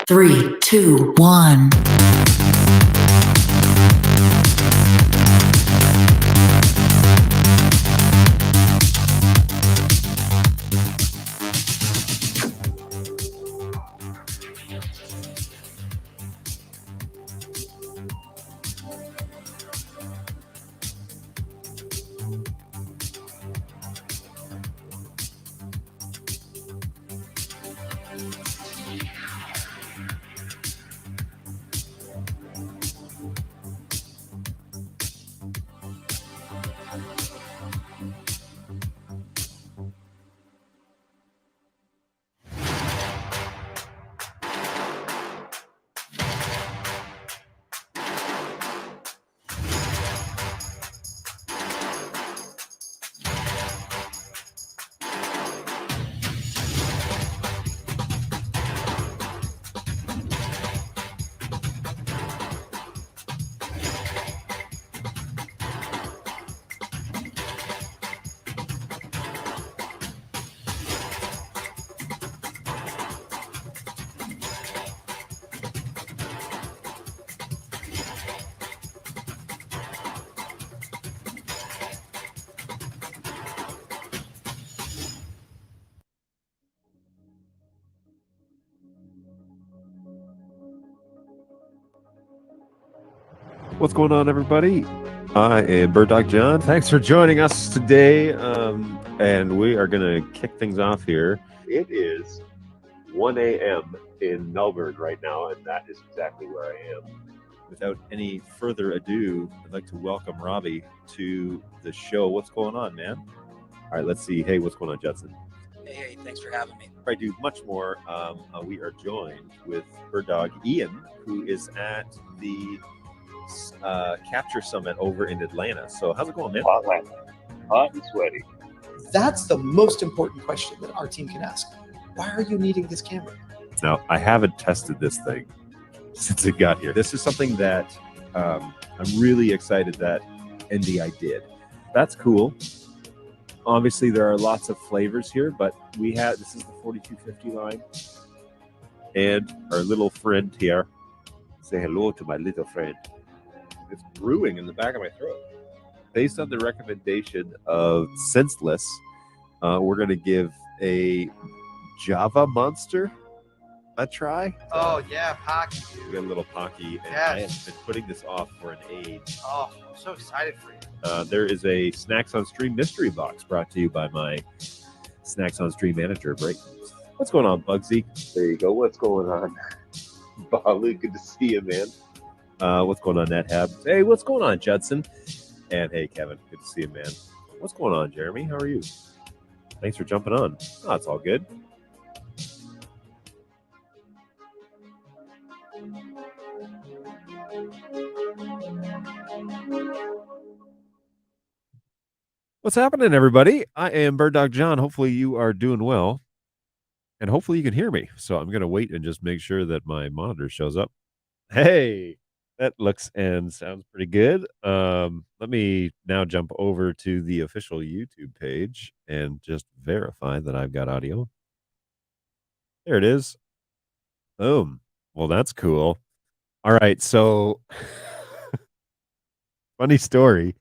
Three, two, one. What's going on, everybody? I am BirdDogJon. Thanks for joining us today, and we are going to kick things off here. It is 1 a.m. in Melbourne right now, and that is exactly where I am. Without any further ado, I'd like to welcome Robbie to the show. What's going on, man? All right, let's see. Hey, what's going on, Judson? Hey, thanks for having me. Before I do much more, we are joined with BirdDog Ian, who is at the Capture Summit over in Atlanta. So how's it going, man? Hot and sweaty. That's the most important question that our team can ask. Why are you needing this camera? Now, I haven't tested this thing since it got here. This is something that I'm really excited that NDI did. That's cool. Obviously, there are lots of flavors here, but this is the 4250 line. And our little friend here. Say hello to my little friend. It's brewing in the back of my throat. Based on the recommendation of Senseless, we're going to give a Java Monster a try. Oh, yeah, Pocky. We got a little Pocky, and Yes. I have been putting this off for an age. Oh, I'm so excited for you. There is a Snacks on Stream mystery box brought to you by my Snacks on Stream manager, Brayton. What's going on, Bugsy? There you go. What's going on? Balu, good to see you, man. What's going on, NetHab? Hey, what's going on, Judson? And hey, Kevin, good to see you, man. What's going on, Jeremy? How are you? Thanks for jumping on. Oh, it's all good. What's happening, everybody? I am BirdDogJon. Hopefully you are doing well. And hopefully you can hear me. So I'm going to wait and just make sure that my monitor shows up. Hey, that looks and sounds pretty good. Let me now jump over to the official YouTube page and just verify that I've got audio. There it is. Boom. Well, that's cool. All right. So funny story.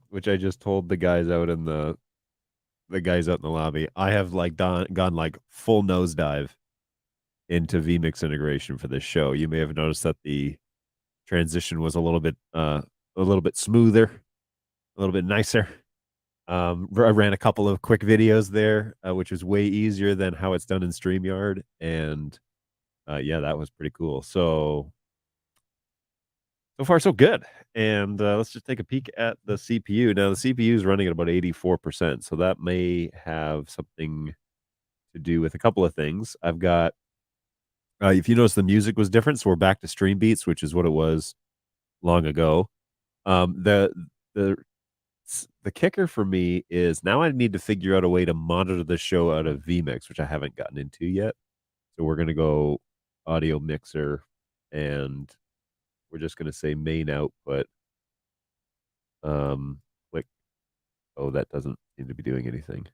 Which I just told the guys out in the lobby. I have like gone like full nosedive into vMix integration for this show. You may have noticed that the transition was a little bit smoother, a little bit nicer. I ran a couple of quick videos there, which was way easier than how it's done in StreamYard, and yeah, that was pretty cool. So far so good. And let's just take a peek at the CPU. Now the CPU is running at about 84%, so that may have something to do with a couple of things. I've got if you notice, the music was different, so we're back to stream beats, which is what it was long ago. The kicker for me is now I need to figure out a way to monitor the show out of vMix, which I haven't gotten into yet. So we're gonna go audio mixer, and we're just gonna say main output. Click. Oh, that doesn't seem to be doing anything.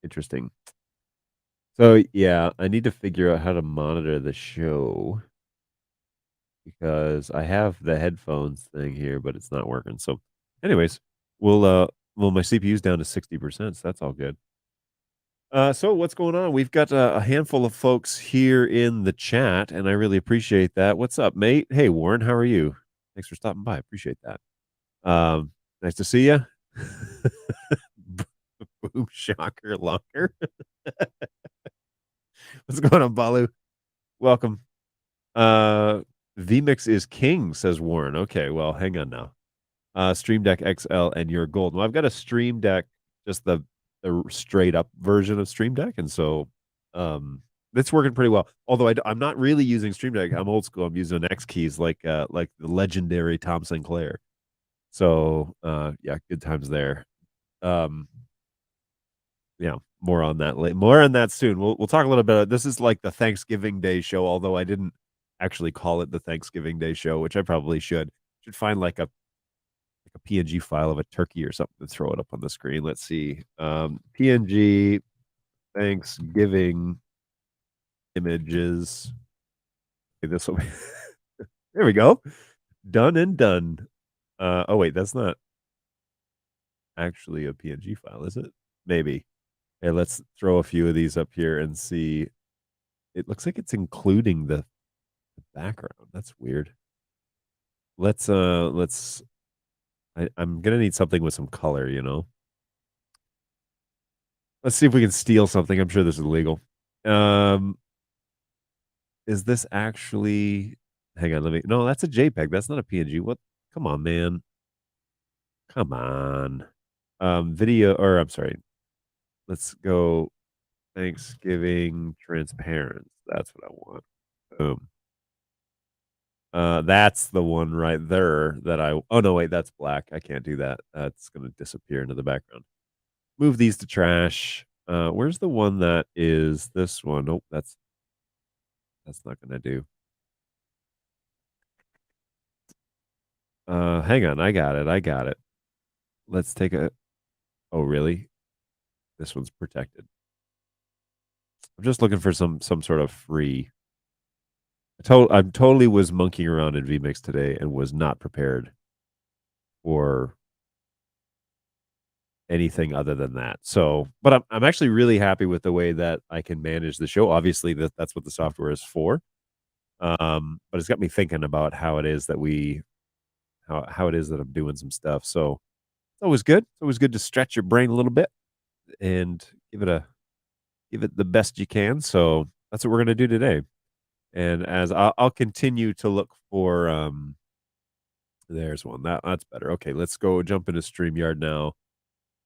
Interesting. So yeah, I need to figure out how to monitor the show because I have the headphones thing here, but it's not working. So anyways, well, my CPU's down to 60%, so that's all good. So what's going on? We've got a handful of folks here in the chat, and I really appreciate that. What's up, mate? Hey, Warren, how are you? Thanks for stopping by. Appreciate that. Nice to see you. Boom, shocker, locker. What's going on, Balu? Welcome. vMix is king, says Warren. Okay, well, hang on now. Stream Deck XL and your gold. Well, I've got a Stream Deck, just the straight up version of Stream Deck, and so it's working pretty well. Although I'm not really using Stream Deck. I'm old school. I'm using X keys like the legendary Tom Sinclair. So yeah, good times there. Yeah, more on that later. More on that soon. We'll talk a little bit. This is like the Thanksgiving Day show, although I didn't actually call it the Thanksgiving Day show, which I probably should. Should find like a PNG file of a turkey or something to throw it up on the screen. Let's see. PNG Thanksgiving images. Okay, this will be there we go. Done and done. Oh wait, that's not actually a PNG file, is it? Maybe. Hey, let's throw a few of these up here and see. It looks like it's including the background. That's weird. I'm gonna need something with some color, you know. Let's see if we can steal something. I'm sure this is illegal. Is this actually? Hang on, no, that's a JPEG. That's not a PNG. What? Come on, man. Come on. Video, or I'm sorry. Let's go Thanksgiving transparent. That's what I want. Boom. That's the one right there that oh no, wait, that's black. I can't do that. That's gonna disappear into the background. Move these to trash. Where's the one that is this one? Nope, that's not gonna do. Hang on, I got it. Let's take a oh really? This one's protected. I'm just looking for some sort of free. I totally was monkeying around in vMix today and was not prepared for anything other than that. So, but I'm actually really happy with the way that I can manage the show. Obviously, that's what the software is for. But it's got me thinking about how it is that how it is that I'm doing some stuff. So always good. It's always good to stretch your brain a little bit and give it the best you can. So that's what we're gonna do today. And as I'll continue to look for there's one. That's better. Okay, let's go jump into StreamYard now.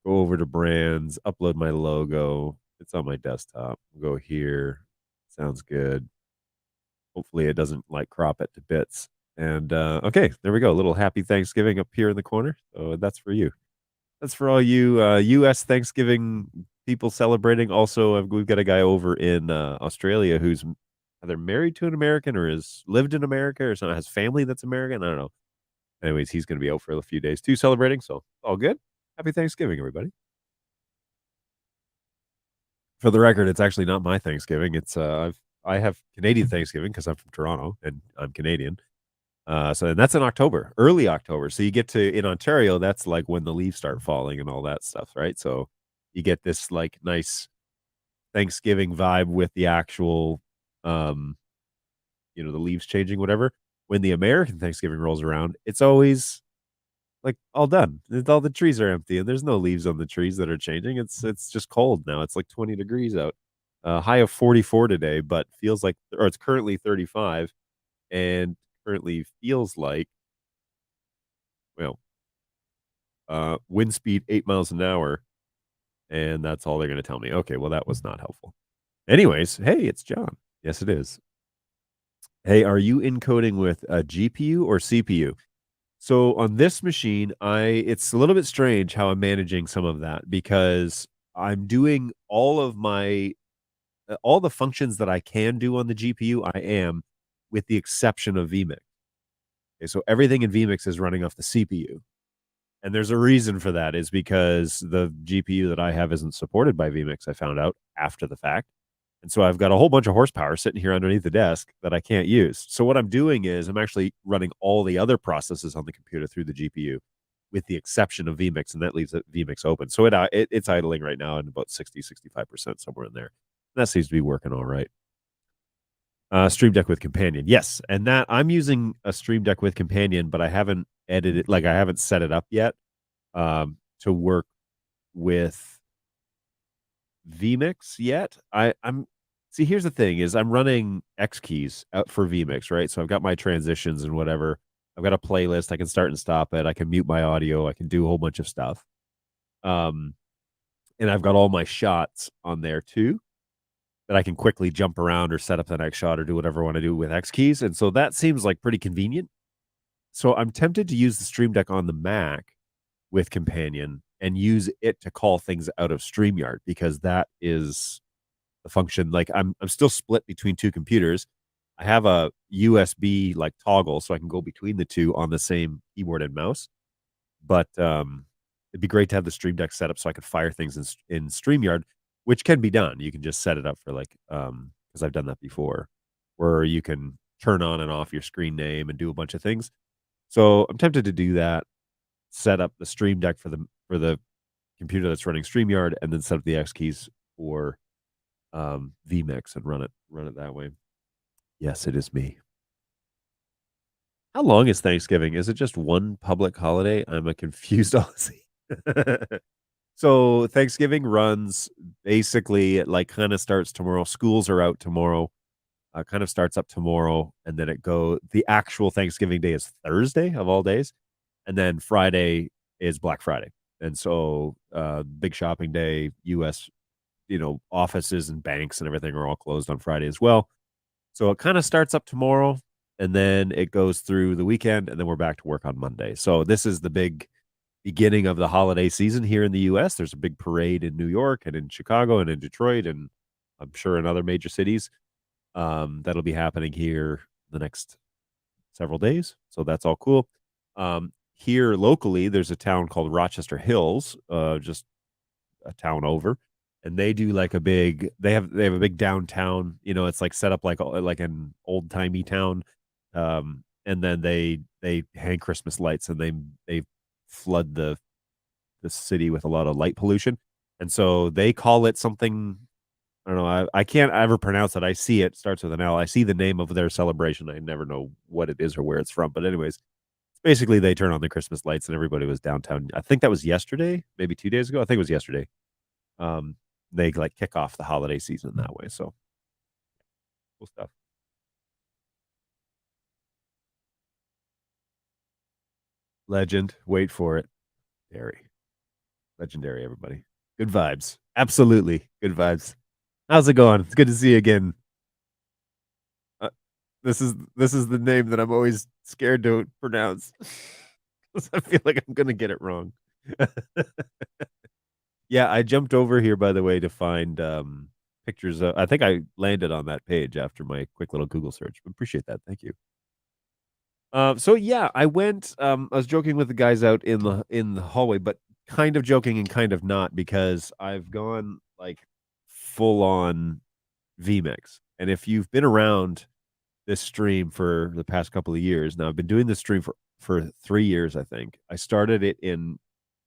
Go over to brands, upload my logo. It's on my desktop. We'll go here. Sounds good. Hopefully it doesn't like crop it to bits. And okay, there we go. A little happy Thanksgiving up here in the corner. So that's for you. That's for all you US Thanksgiving people celebrating. Also, we've got a guy over in Australia who's either married to an American or has lived in America or something, has family that's American. I don't know. Anyways, he's going to be out for a few days too celebrating. So all good. Happy Thanksgiving, everybody. For the record, it's actually not my Thanksgiving. It's I have Canadian Thanksgiving because I'm from Toronto and I'm Canadian. So that's in October, early October. So you get to in Ontario, that's like when the leaves start falling and all that stuff, right? So you get this like nice Thanksgiving vibe with the actual the leaves changing, whatever. When the American Thanksgiving rolls around, it's always like all done. All the trees are empty and there's no leaves on the trees that are changing. It's just cold now. It's like 20 degrees out. High of 44 today, but feels like, or it's currently 35 and currently feels like, well, wind speed 8 miles an hour. And that's all they're going to tell me. Okay, well, that was not helpful. Anyways, hey, it's John. Yes, it is. Hey, are you encoding with a GPU or CPU? So on this machine, it's a little bit strange how I'm managing some of that because I'm doing all of my all the functions that I can do on the GPU, I am, with the exception of vMix. Okay, so everything in vMix is running off the CPU. And there's a reason for that is because the GPU that I have isn't supported by vMix, I found out after the fact. And so I've got a whole bunch of horsepower sitting here underneath the desk that I can't use. So what I'm doing is I'm actually running all the other processes on the computer through the GPU with the exception of vMix, and that leaves vMix open. So it's idling right now at about 65%, somewhere in there. That seems to be working all right. Stream Deck with Companion. Yes, and that I'm using a Stream Deck with Companion, but I haven't edited, like I haven't set it up yet to work with vMix yet. I'm see, here's the thing is I'm running X keys out for vMix, right? So I've got my transitions and whatever. I've got a playlist. I can start and stop it. I can mute my audio. I can do a whole bunch of stuff. And I've got all my shots on there too that I can quickly jump around or set up the next shot or do whatever I want to do with X keys. And so that seems like pretty convenient. So I'm tempted to use the Stream Deck on the Mac with Companion and use it to call things out of StreamYard because that is the function. Like I'm still split between two computers. I have a USB like toggle so I can go between the two on the same keyboard and mouse. But it'd be great to have the Stream Deck set up so I could fire things in StreamYard, which can be done. You can just set it up for like because I've done that before, where you can turn on and off your screen name and do a bunch of things. So I'm tempted to do that, set up the Stream Deck for the computer that's running StreamYard, and then set up the X keys for vMix and run it that way. Yes, it is me. How long is Thanksgiving? Is it just one public holiday? I'm a confused Aussie. So Thanksgiving runs basically like kind of starts tomorrow. Schools are out tomorrow. Kind of starts up tomorrow, and then the actual Thanksgiving day is Thursday of all days, and then Friday is Black Friday. And so big shopping day, US, offices and banks and everything are all closed on Friday as well. So it kind of starts up tomorrow and then it goes through the weekend and then we're back to work on Monday. So this is the big beginning of the holiday season here in the US. There's a big parade in New York and in Chicago and in Detroit and I'm sure in other major cities. That'll be happening here the next several days. So that's all cool. Here locally, there's a town called Rochester Hills, just a town over, and they do like they have a big downtown. It's like set up like an old timey town, and then they hang Christmas lights and they flood the city with a lot of light pollution, and so they call it something. I don't know. I can't ever pronounce it. I see it starts with an L. I see the name of their celebration. I never know what it is or where it's from. But anyways, Basically, they turn on the Christmas lights and everybody was downtown. I think that was yesterday, maybe 2 days ago. I think it was yesterday. They like kick off the holiday season that way. So cool stuff. Legend. Wait for it. Dairy. Legendary, everybody. Good vibes. Absolutely. Good vibes. How's it going? It's good to see you again. This is the name that I'm always scared to pronounce. 'Cause I feel like I'm gonna get it wrong. Yeah, I jumped over here, by the way, to find pictures of, I think I landed on that page after my quick little Google search. Appreciate that. Thank you. So yeah, I went. I was joking with the guys out in the hallway, but kind of joking and kind of not, because I've gone like full on vMix. And if you've been around this stream for the past couple of years now, I've been doing this stream for 3 years. I think I started it in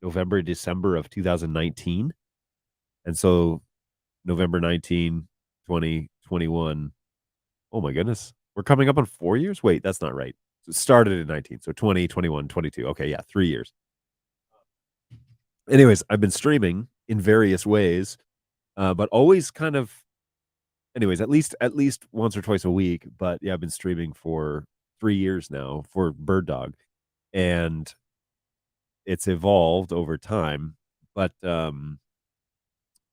November, December of 2019, and so November 19, 20, 21. Oh my goodness, we're coming up on 4 years. Wait, that's not right. So it started in 19, so 20, 21, 22. Okay, yeah, 3 years. Anyways, I've been streaming in various ways, but always kind of, anyways, at least once or twice a week. But yeah, I've been streaming for 3 years now for BirdDog, and it's evolved over time. But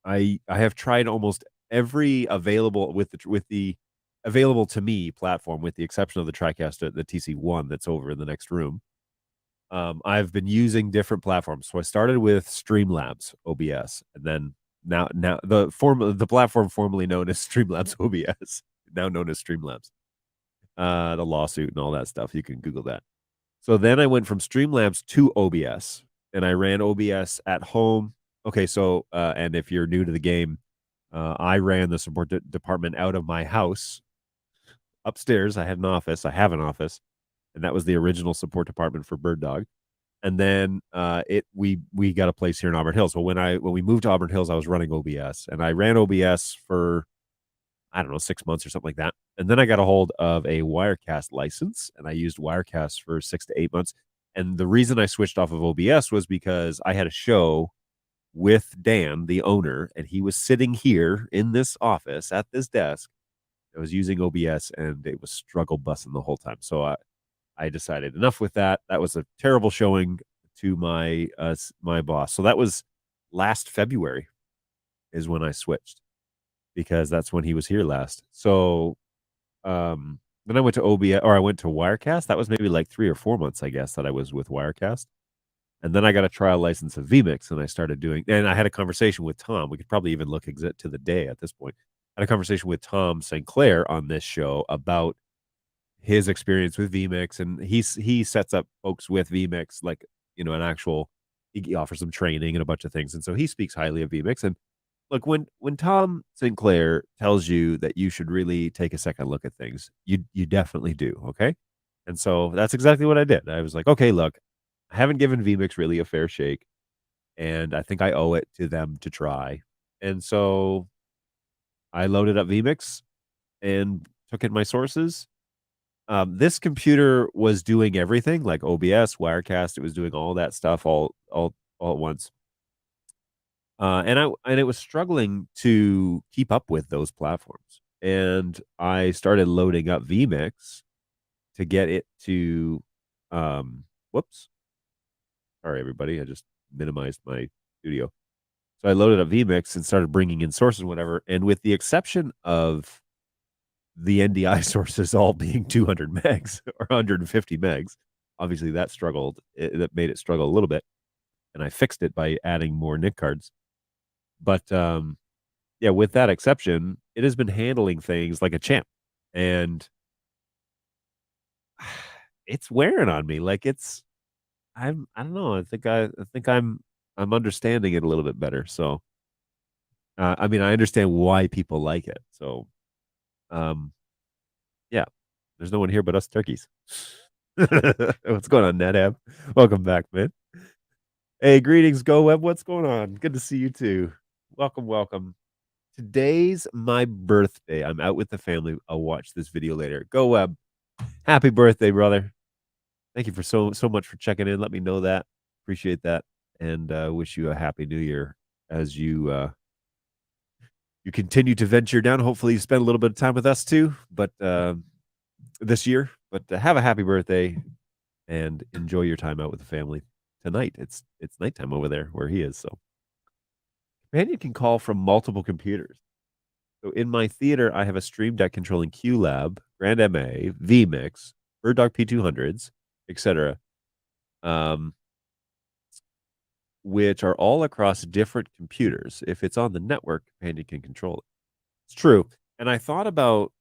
I have tried almost every available with the available to me platform, with the exception of the TriCast, the TC1 that's over in the next room. I've been using different platforms. So I started with Streamlabs OBS, and then now the platform formerly known as Streamlabs OBS, now known as Streamlabs. The lawsuit and all that stuff, you can Google that. So then I went from Streamlabs to OBS, and I ran OBS at home. Okay, so and if you're new to the game, I ran the support department out of my house upstairs. I had an office. I have an office, and that was the original support department for BirdDog. And then we got a place here in Auburn Hills. Well, when we moved to Auburn Hills, I was running OBS, and I ran OBS for, I don't know, 6 months or something like that. And then I got a hold of a Wirecast license, and I used Wirecast for 6 to 8 months. And the reason I switched off of OBS was because I had a show with Dan, the owner, and he was sitting here in this office at this desk. I was using OBS, and it was struggle bussing the whole time. So I decided enough with that. That was a terrible showing to my my boss. So that was last February is when I switched, because that's when he was here last. So then I went to OBS, or I went to Wirecast. That was maybe like 3 or 4 months, I guess, that I was with Wirecast. And then I got a trial license of vMix, and I started doing, and I had a conversation with Tom. We could probably even look to the day at this point. I had a conversation with Tom St. Clair on this show about his experience with vMix, and he sets up folks with vMix, like, you know, an actual, he offers them training and a bunch of things. And so he speaks highly of vMix. And look, when Tom St. Clair tells you that you should really take a second look at things, you definitely do. Okay. And so that's exactly what I did. I was like, okay, look, I haven't given vMix really a fair shake, and I think I owe it to them to try. And so I loaded up vMix and took in my sources. This computer was doing everything, like OBS, Wirecast. It was doing all that stuff all at once. And it was struggling to keep up with those platforms. And I started loading up vMix to get it to, whoops. Sorry, everybody. I just minimized my studio. So I loaded up vMix and started bringing in sources and whatever. And with the exception of the NDI sources all being 200 megs or 150 megs, obviously that made it struggle a little bit. And I fixed it by adding more NIC cards. But yeah, with that exception, it has been handling things like a champ. And it's wearing on me. Like I don't know. I think I'm understanding it a little bit better. So I mean, I understand why people like it. So yeah, there's no one here but us turkeys. What's going on, NetApp? Welcome back, man. Hey, greetings, Go Web. What's going on? Good to see you too. Welcome. Today's my birthday. I'm out with the family. I'll watch this video later. Go Web. Happy birthday, brother. thank you for so much for checking in. Let me know that. Appreciate that, and wish you a happy New Year as you you continue to venture down. Hopefully, you spend a little bit of time with us too, but this year. But have a happy birthday and enjoy your time out with the family tonight. It's nighttime over there where he is. So, companion can call from multiple computers. So in my theater, I have a Stream Deck controlling QLab, Grand MA, vMix, BirdDog P200s, etc., um, which are all across different computers. If it's on the network, Companion can control it. It's true. And I thought about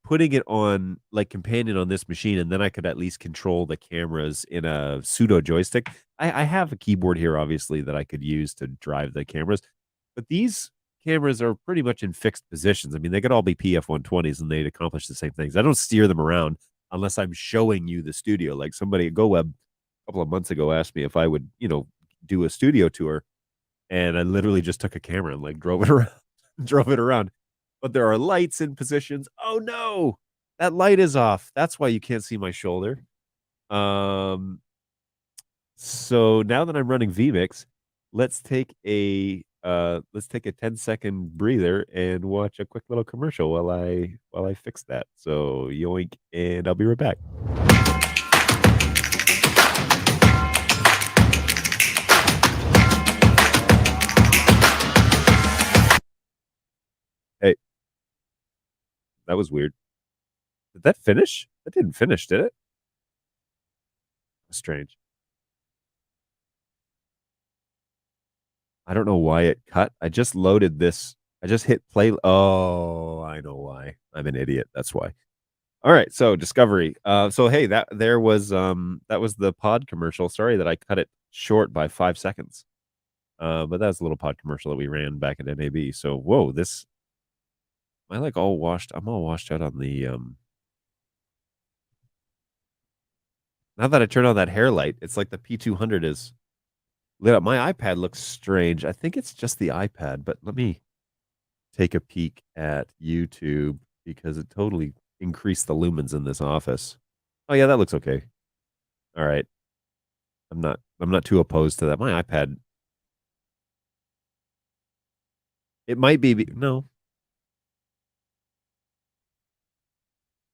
putting it on like Companion on this machine, and then I could at least control the cameras in a pseudo joystick. I have a keyboard here, obviously, that I could use to drive the cameras, but these cameras are pretty much in fixed positions. I mean, they could all be PF120s and they'd accomplish the same things. I don't steer them around unless I'm showing you the studio. Like somebody at GoWeb a couple of months ago asked me if I would, do a studio tour, and I literally just took a camera and like drove it around, drove it around. But there are lights in positions. Oh no, that light is off. That's why you can't see my shoulder. So now that I'm running vMix, let's take a 10-second breather and watch a quick little commercial while I fix that. So yoink, and I'll be right back. Hey, that was weird. Did that finish? That didn't finish, did it? Strange. I don't know why it cut. I just loaded this. I just hit play. Oh, I know why. I'm an idiot. That's why. All right, so Discovery. So hey, that was the pod commercial. Sorry that I cut it short by 5 seconds. But that's a little pod commercial that we ran back at NAB. So whoa, I'm all washed out on the now that I turn on that hair light, it's like the P200 is lit up. My iPad looks strange. I think it's just the iPad, but let me take a peek at YouTube because it totally increased the lumens in this office. Oh yeah, that looks okay. All right. I'm not too opposed to that. My iPad, it might be no.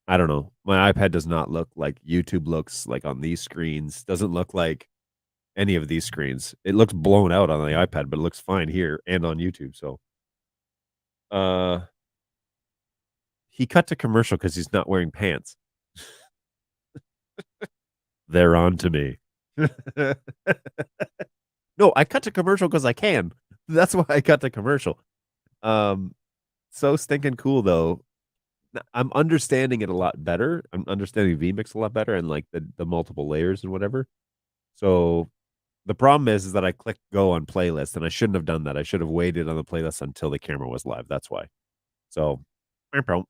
I don't know. My iPad does not look like YouTube looks like on these screens. Doesn't look like any of these screens. It looks blown out on the iPad, but it looks fine here and on YouTube. So, he cut to commercial because he's not wearing pants. They're on to me. No, I cut to commercial because I can. That's why I cut to commercial. So stinking cool though. I'm understanding it a lot better. I'm understanding vMix a lot better and like the multiple layers and whatever. So the problem is that I clicked go on playlist and I shouldn't have done that. I should have waited on the playlist until the camera was live. That's why. So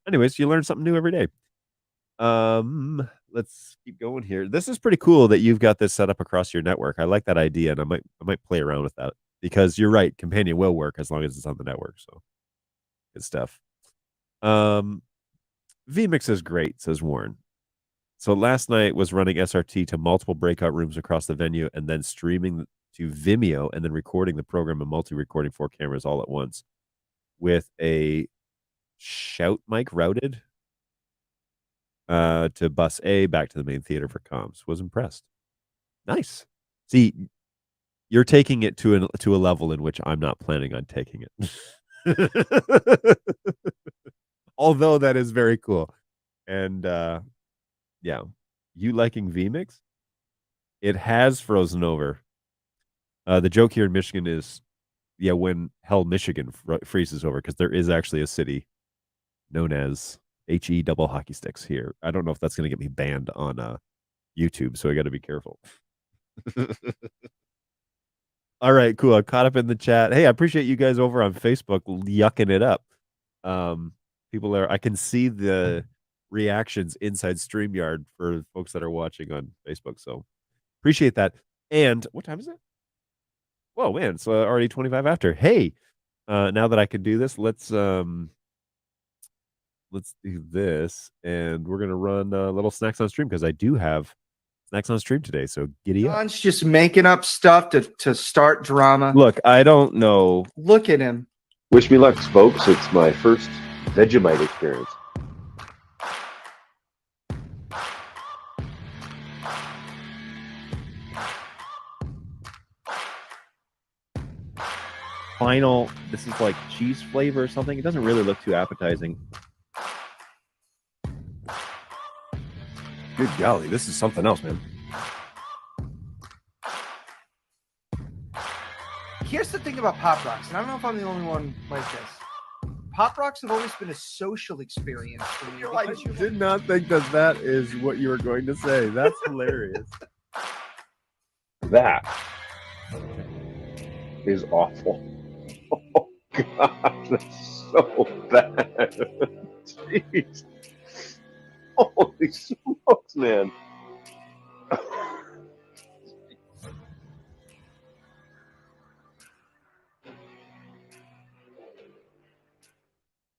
anyways, you learn something new every day. Let's keep going here. This is pretty cool that you've got this set up across your network. I like that idea, and I might play around with that because you're right. Companion will work as long as it's on the network. So good stuff. vMix is great, says Warren. So last night was running SRT to multiple breakout rooms across the venue and then streaming to Vimeo and then recording the program and multi-recording 4 cameras all at once with a shout mic routed to bus A back to the main theater for comms. Was impressed. Nice. See, you're taking it to a level in which I'm not planning on taking it. Although that is very cool. And yeah, you liking vMix? It has frozen over. The joke here in Michigan is, yeah, when hell Michigan freezes over, because there is actually a city known as HE double hockey sticks here. I don't know if that's going to get me banned on YouTube, so I got to be careful. All right, cool. I caught up in the chat. Hey, I appreciate you guys over on Facebook yucking it up. People I can see the reactions inside StreamYard for folks that are watching on Facebook. So appreciate that. And what time is it? Whoa, man, it's already 25 after. Hey, now that I can do this, let's do this, and we're gonna run little snacks on stream because I do have Snacks on Stream today, so giddy up. John's just making up stuff to start drama. Look, I don't know. Look at him. Wish me luck, folks. It's my first Vegemite experience. Final, this is like cheese flavor or something. It doesn't really look too appetizing. Good golly, this is something else, man. Here's the thing about Pop Rocks, and I don't know if I'm the only one like this. Pop Rocks have always been a social experience for me. I did not think that is what you were going to say. That's hilarious. That is awful. Oh, God, that's so bad. Jeez. Holy smokes, man.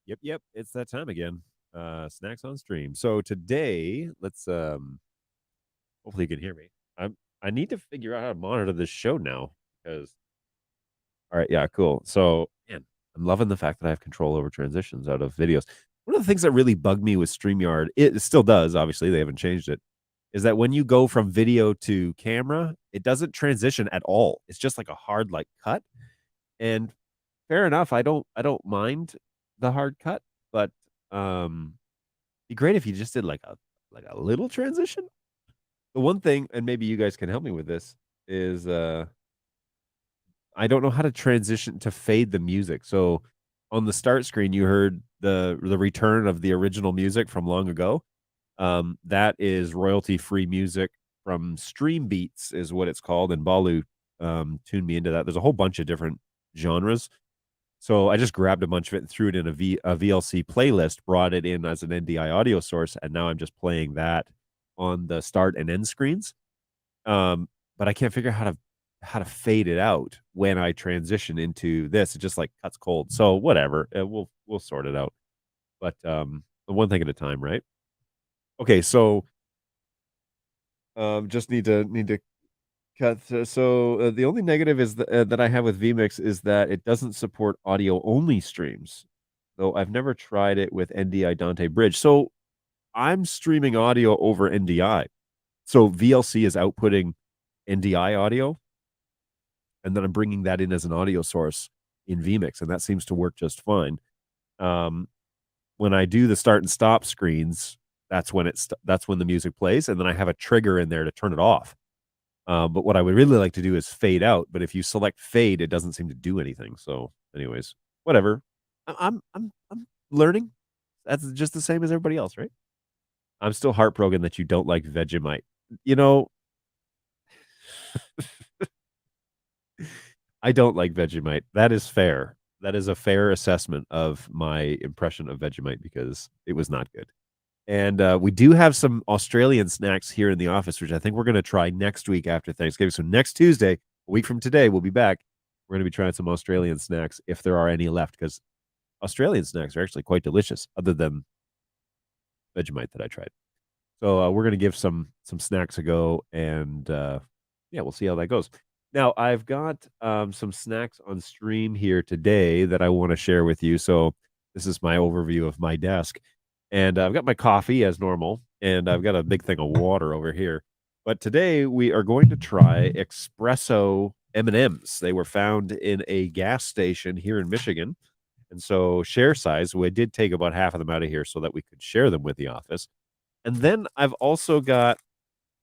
Yep. It's that time again. Snacks on Stream. So today, let's hopefully you can hear me. I need to figure out how to monitor this show now because all right, yeah, cool. So man, I'm loving the fact that I have control over transitions out of videos. One of the things that really bugged me with StreamYard, it still does, obviously, they haven't changed it, is that when you go from video to camera, it doesn't transition at all. It's just like a hard like cut. And fair enough, I don't mind the hard cut, but be great if you just did like a little transition. The one thing, and maybe you guys can help me with this, is I don't know how to transition to fade the music. So on the start screen, you heard the return of the original music from long ago. That is royalty-free music from Stream Beats, is what it's called, and Balu tuned me into that. There's a whole bunch of different genres. So I just grabbed a bunch of it and threw it in a VLC playlist, brought it in as an NDI audio source, and now I'm just playing that on the start and end screens. But I can't figure out how to fade it out when I transition into this. It just like cuts cold. So whatever, we'll sort it out. But one thing at a time, right? Okay, so just need to cut. So the only negative is that I have with vMix is that it doesn't support audio only streams, though I've never tried it with NDI Dante Bridge. So I'm streaming audio over NDI. So VLC is outputting NDI audio, and then I'm bringing that in as an audio source in vMix, and that seems to work just fine. When I do the start and stop screens, that's when the music plays, and then I have a trigger in there to turn it off. But what I would really like to do is fade out. But if you select fade, it doesn't seem to do anything. So, anyways, whatever. I'm learning. That's just the same as everybody else, right? I'm still heartbroken that you don't like Vegemite. You know, I don't like Vegemite. That is fair. That is a fair assessment of my impression of Vegemite because it was not good. And we do have some Australian snacks here in the office, which I think we're going to try next week after Thanksgiving. So next Tuesday, a week from today, we'll be back. We're going to be trying some Australian snacks if there are any left, because Australian snacks are actually quite delicious, other than Vegemite that I tried. So we're going to give some snacks a go, and yeah, we'll see how that goes. Now, I've got some snacks on stream here today that I want to share with you. So this is my overview of my desk. And I've got my coffee as normal, and I've got a big thing of water over here. But today we are going to try espresso M&Ms. They were found in a gas station here in Michigan. And so share size, we did take about half of them out of here so that we could share them with the office. And then I've also got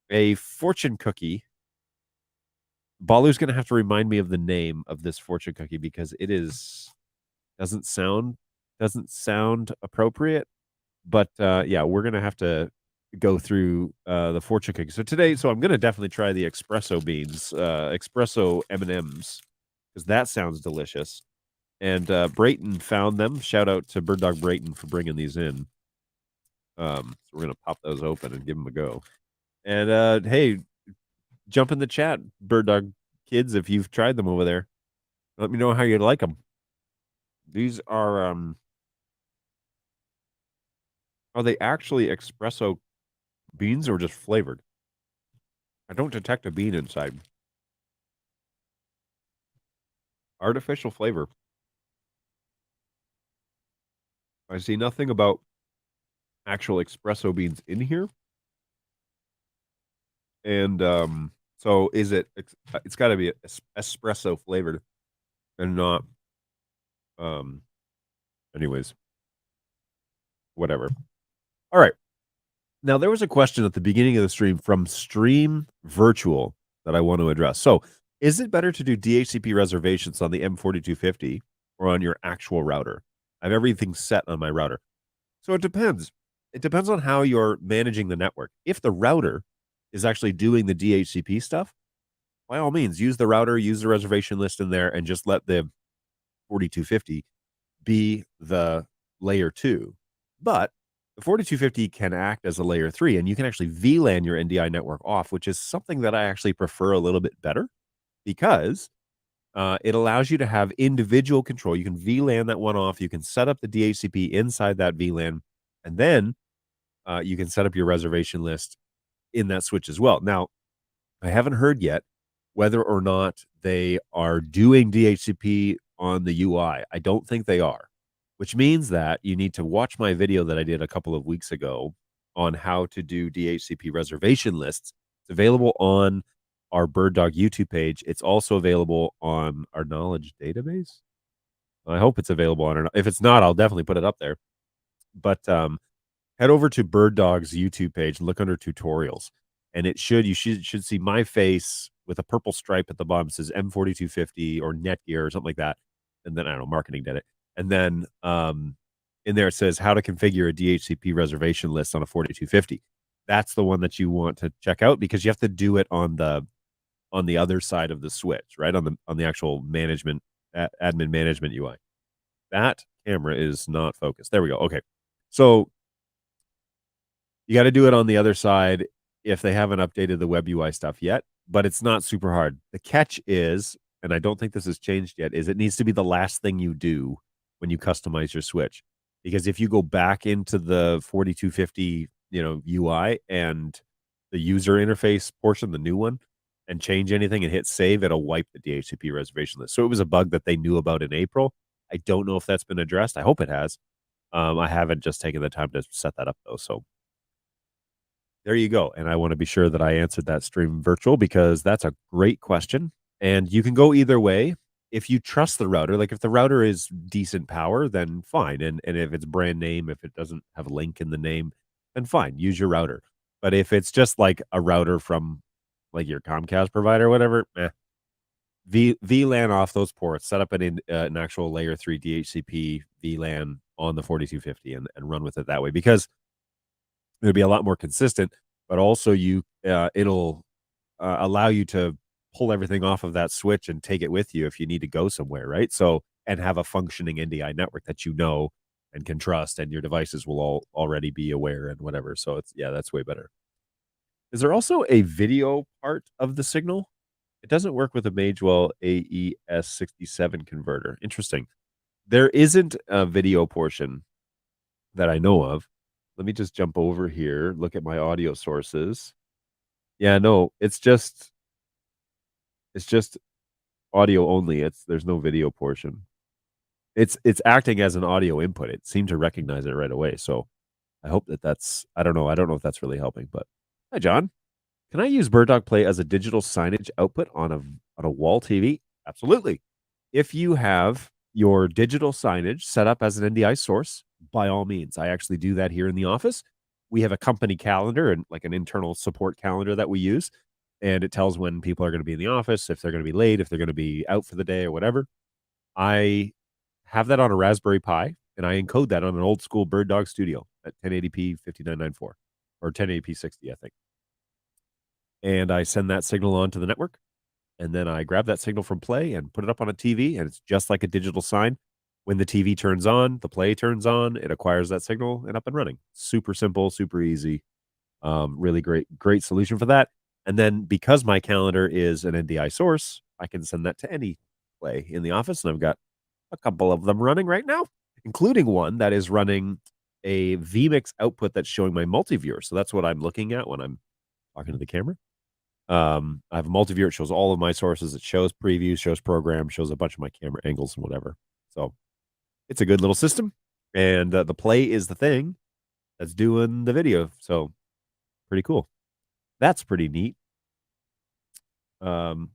a fortune cookie. Balu's going to have to remind me of the name of this fortune cookie because it doesn't sound appropriate. But yeah, we're going to have to go through the fortune cookie. So I'm going to definitely try the espresso beans, espresso M&Ms, because that sounds delicious. And Brayton found them. Shout out to Bird Dog Brayton for bringing these in. So we're going to pop those open and give them a go. And hey, jump in the chat, Bird Dog kids, if you've tried them over there. Let me know how you like them. These are they actually espresso beans or just flavored? I don't detect a bean inside. Artificial flavor. I see nothing about actual espresso beans in here. And so is it? It's got to be espresso flavored, and not. Anyways, whatever. All right. Now there was a question at the beginning of the stream from Stream Virtual that I want to address. So, is it better to do DHCP reservations on the M4250 or on your actual router? I have everything set on my router. So it depends. It depends on how you're managing the network. If the router is actually doing the DHCP stuff, by all means, use the router, use the reservation list in there, and just let the 4250 be the layer 2. But the 4250 can act as a layer 3, and you can actually VLAN your NDI network off, which is something that I actually prefer a little bit better because it allows you to have individual control. You can VLAN that one off. You can set up the DHCP inside that VLAN, and then you can set up your reservation list in that switch as well. Now, I haven't heard yet whether or not they are doing DHCP on the UI. I don't think they are, which means that you need to watch my video that I did a couple of weeks ago on how to do DHCP reservation lists. It's available on our BirdDog YouTube page. It's also available on our knowledge database. I hope it's available on it. If it's not, I'll definitely put it up there. But head over to BirdDog's YouTube page and look under tutorials. And you should see my face with a purple stripe at the bottom. It says M4250 or Netgear or something like that. And then I don't know, marketing did it. And then in there it says how to configure a DHCP reservation list on a 4250. That's the one that you want to check out because you have to do it on the other side of the switch, right? On the actual management admin management UI. That camera is not focused. There we go. Okay. So you got to do it on the other side if they haven't updated the web UI stuff yet, but it's not super hard. The catch is, and I don't think this has changed yet, is it needs to be the last thing you do when you customize your switch. Because if you go back into the 4250, UI and the user interface portion, the new one, and change anything and hit save, it'll wipe the DHCP reservation list. So it was a bug that they knew about in April. I don't know if that's been addressed. I hope it has. I haven't just taken the time to set that up though. So there you go. And I want to be sure that I answered that Stream Virtual because that's a great question. And you can go either way. If you trust the router, like if the router is decent power, then fine. And if it's brand name, if it doesn't have a link in the name, then fine, use your router. But if it's just like a router from like your Comcast provider or whatever, VLAN off those ports, set up an actual layer 3 DHCP VLAN on the 4250 and run with it that way because it'll be a lot more consistent, but also it'll allow you to pull everything off of that switch and take it with you if you need to go somewhere, right? So, and have a functioning NDI network that you know and can trust, and your devices will all already be aware and whatever. So that's way better. Is there also a video part of the signal? It doesn't work with a Magewell AES67 converter. Interesting. There isn't a video portion that I know of. Let me just jump over here, look at my audio sources. Yeah, no, it's just audio only. There's no video portion. It's acting as an audio input. It seemed to recognize it right away. So I hope that's I don't know if that's really helping, but hi John. Can I use BirdDog Play as a digital signage output on a wall TV? Absolutely. If you have your digital signage set up as an NDI source, by all means. I actually do that here in the office. We have a company calendar and like an internal support calendar that we use. And it tells when people are going to be in the office, if they're going to be late, if they're going to be out for the day or whatever. I have that on a Raspberry Pi, and I encode that on an old school BirdDog Studio at 1080p 5994 or 1080p 60, I think. And I send that signal on to the network. And then I grab that signal from Play and put it up on a TV, and it's just like a digital sign. When the TV turns on, the Play turns on, it acquires that signal and up and running. Super simple, super easy. Really great solution for that. And then because my calendar is an NDI source, I can send that to any Play in the office. And I've got a couple of them running right now, including one that is running a vMix output that's showing my multi-viewer. So that's what I'm looking at when I'm talking to the camera. I have a multi-viewer. It shows all of my sources. It shows previews, shows programs, shows a bunch of my camera angles and whatever. So it's a good little system. And the play is the thing that's doing the video. So pretty cool. That's pretty neat. Oh,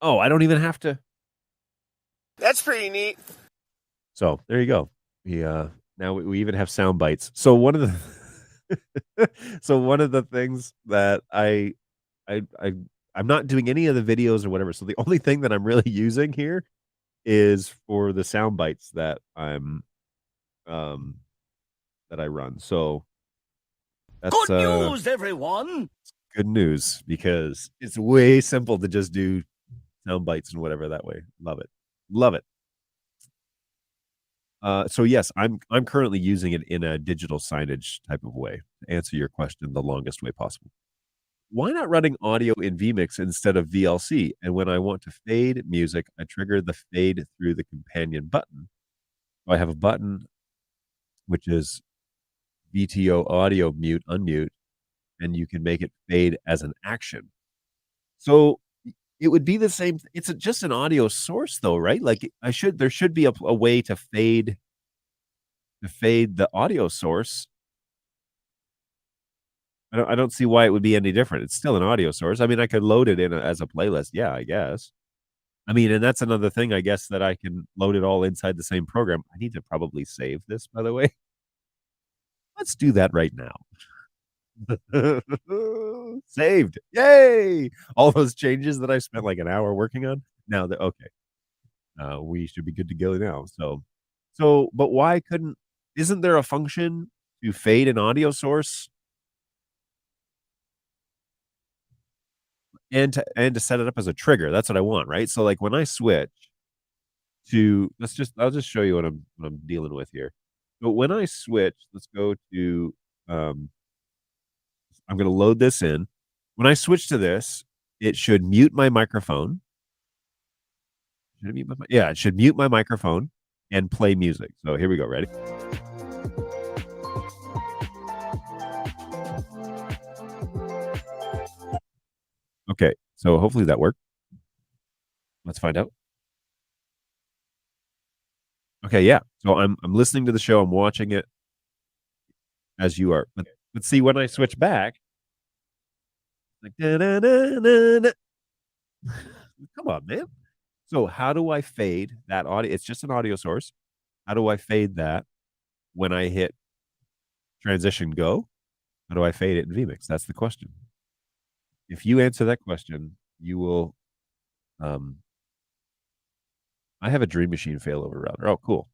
I don't even have to. That's pretty neat. So there you go. Now we even have sound bites. So one of the things that I'm not doing any of the videos or whatever. So the only thing that I'm really using here is for the sound bites that that I run. So that's Good news, everyone. good news, because it's way simple to just do sound bites and whatever that way. Love it. Love it. So yes, I'm currently using it in a digital signage type of way to answer your question the longest way possible. Why not running audio in vMix instead of VLC? And when I want to fade music, I trigger the fade through the companion button. I have a button which is VTO audio mute, unmute, and you can make it fade as an action. So it would be the same. It's just an audio source though, right? Like there should be a way to fade the audio source. I don't see why it would be any different. It's still an audio source. I mean, I could load it in as a playlist. Yeah, I guess. I mean, and that's another thing, I guess, that I can load it all inside the same program. I need to probably save this, by the way. Let's do that right now. Saved. Yay! All those changes that I spent like an hour working on. Now that okay. We should be good to go now. So but why isn't there a function to fade an audio source and to set it up as a trigger? That's what I want, right? So like when I switch to I'll just show you what I'm dealing with here. But when I switch, let's go to I'm going to load this in. When I switch to this, it should mute my microphone. Should it mute my yeah, it should mute my microphone and play music. So here we go. Ready? Okay, so hopefully that worked. Let's find out. Okay, yeah. So I'm listening to the show. I'm watching it as you are. But let's see when I switch back. Like come on, man. So how do I fade that audio? It's just an audio source. How do I fade that when I hit transition go? How do I fade it in vMix? That's the question. If you answer that question, you will I have a Dream Machine failover router. Oh, cool.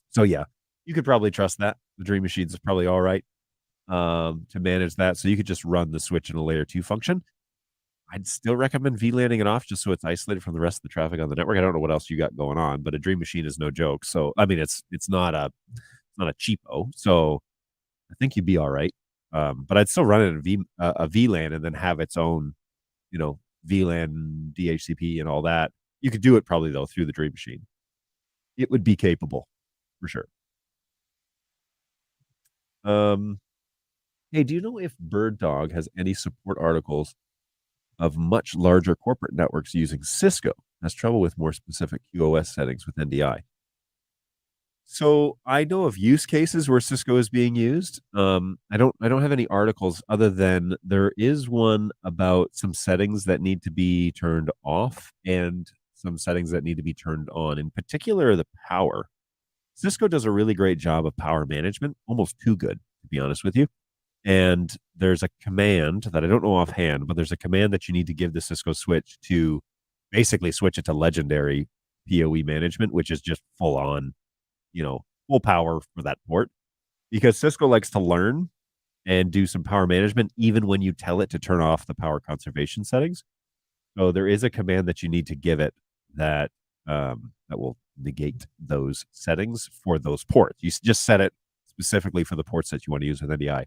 So yeah, you could probably trust that. The Dream Machine is probably all right to manage that. So you could just run the switch in a layer 2 function. I'd still recommend VLANing it off just so it's isolated from the rest of the traffic on the network. I don't know what else you got going on, but a Dream Machine is no joke. So I mean, it's not a cheapo. So I think you'd be all right. But I'd still run it in a VLAN and then have its own, VLAN, DHCP, and all that. You could do it probably though through the Dream Machine. It would be capable for sure. Hey, do you know if BirdDog has any support articles of much larger corporate networks using Cisco? Has trouble with more specific QoS settings with NDI. So I know of use cases where Cisco is being used. I don't have any articles other than there is one about some settings that need to be turned off and some settings that need to be turned on. In particular, the power. Cisco does a really great job of power management, almost too good, to be honest with you. And there's a command that I don't know offhand, but there's a command that you need to give the Cisco switch to basically switch it to legendary PoE management, which is just full on, full power for that port. Because Cisco likes to learn and do some power management even when you tell it to turn off the power conservation settings. So there is a command that you need to give it that will negate those settings for those ports. You just set it specifically for the ports that you want to use with NDI.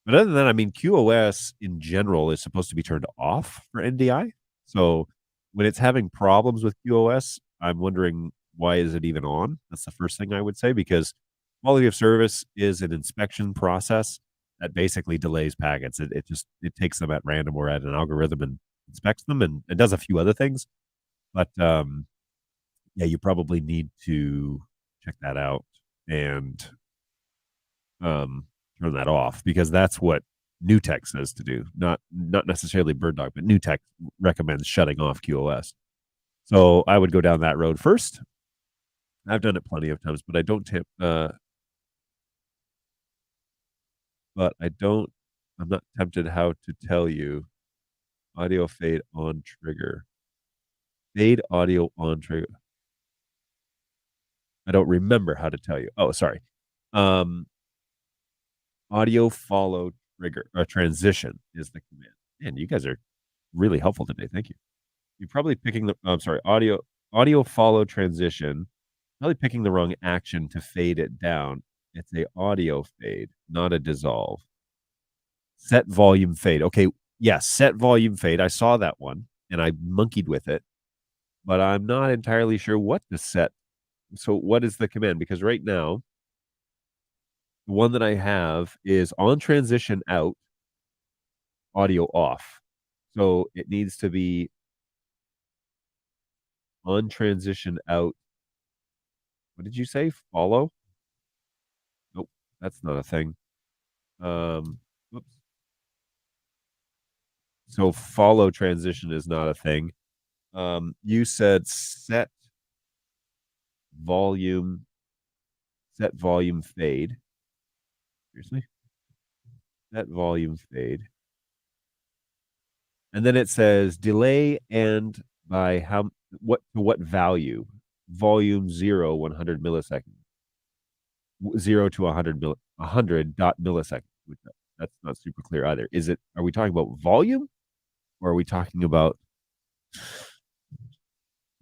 But other than that, I mean, QoS in general is supposed to be turned off for NDI. So when it's having problems with QoS, I'm wondering, why is it even on? That's the first thing I would say, because quality of service is an inspection process that basically delays packets. It takes them at random or at an algorithm and inspects them, and it does a few other things. But yeah, you probably need to check that out and turn that off, because that's what New Tech says to do. Not necessarily BirdDog, but New Tech recommends shutting off QoS. So I would go down that road first. I've done it plenty of times, but I don't tip. I'm not tempted how to tell you. Audio fade on trigger. Fade audio on trigger. I don't remember how to tell you. Oh, sorry. Audio follow trigger or transition is the command. Man, you guys are really helpful today. Thank you. You're probably picking the. I'm sorry. Audio follow transition. Probably picking the wrong action to fade it down. It's a audio fade, not a dissolve. Set volume fade. Okay, yes, set volume fade. I saw that one and I monkeyed with it, but I'm not entirely sure what to set. So what is the command? Because right now, the one that I have is on transition out, audio off. So it needs to be on transition out. What did you say? Follow? Nope, that's not a thing. Whoops. So follow transition is not a thing. You said set volume fade. Seriously? Set volume fade. And then it says delay and by what value? Volume 0, 100 milliseconds. 0 to 100 dot milliseconds. That's not super clear either. Are we talking about volume, or are we talking about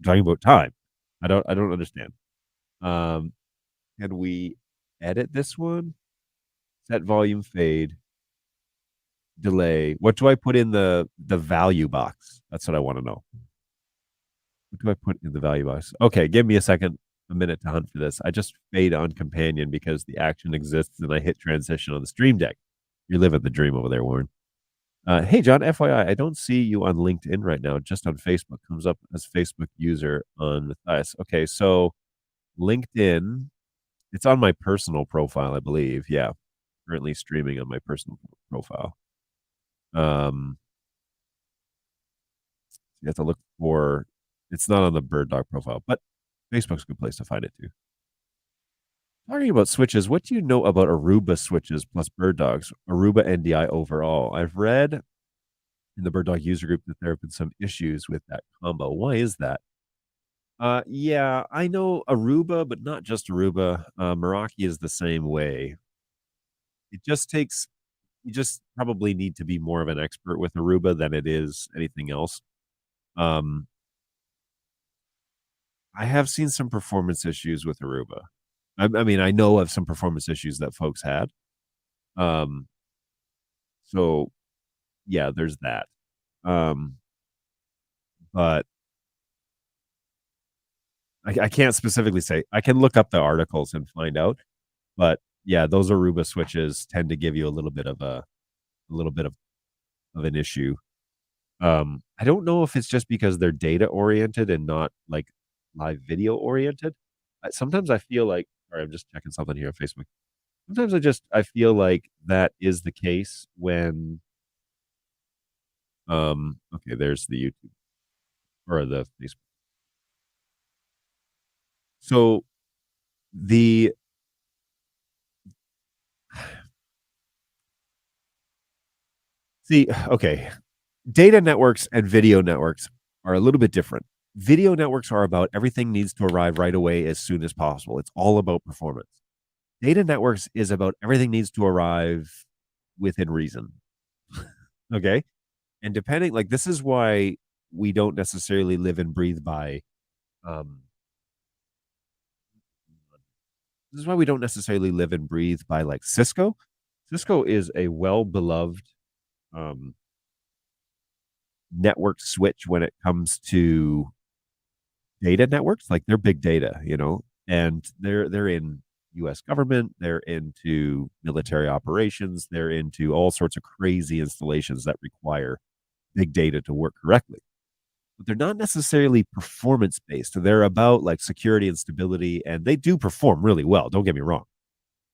time? I don't understand. Can we edit this one? Set volume fade. Delay. What do I put in the value box? That's what I want to know. What do I put in the value box? Okay, give me a minute to hunt for this. I just fade on companion because the action exists, and I hit transition on the Stream Deck. You're living the dream over there, Warren. Hey, John, FYI, I don't see you on LinkedIn right now, just on Facebook. Comes up as Facebook user on Matthias. Okay, so LinkedIn, it's on my personal profile, I believe. Yeah, currently streaming on my personal profile. You have to look for, it's not on the BirdDog profile, but Facebook's a good place to find it too. Talking about switches, what do you know about Aruba switches plus BirdDogs, Aruba NDI overall? I've read in the BirdDog user group that there have been some issues with that combo. Why is that? Yeah, I know Aruba, but not just Aruba. Meraki is the same way. It just takes, you just probably need to be more of an expert with Aruba than it is anything else. I have seen some performance issues with Aruba. I mean, I know of some performance issues that folks had. So yeah, there's that. But I can't specifically say. I can look up the articles and find out. But yeah, those Aruba switches tend to give you a little bit of an issue. I don't know if it's just because they're data oriented and not like live video oriented. Sometimes I feel like, sorry, I'm just checking something here on Facebook. Sometimes I feel like that is the case when okay, there's the YouTube or the Facebook. So okay, data networks and video networks are a little bit different. Video networks are about everything needs to arrive right away as soon as possible. It's all about performance. Data networks is about everything needs to arrive within reason. Okay. And depending, like, this is why we don't necessarily live and breathe by, this is why we don't necessarily live and breathe by like Cisco. Cisco is a well-beloved network switch when it comes to data networks. Like, they're big data, you know, and they're in US government, they're into military operations, they're into all sorts of crazy installations that require big data to work correctly. But they're not necessarily performance based. They're about like security and stability, and they do perform really well, don't get me wrong.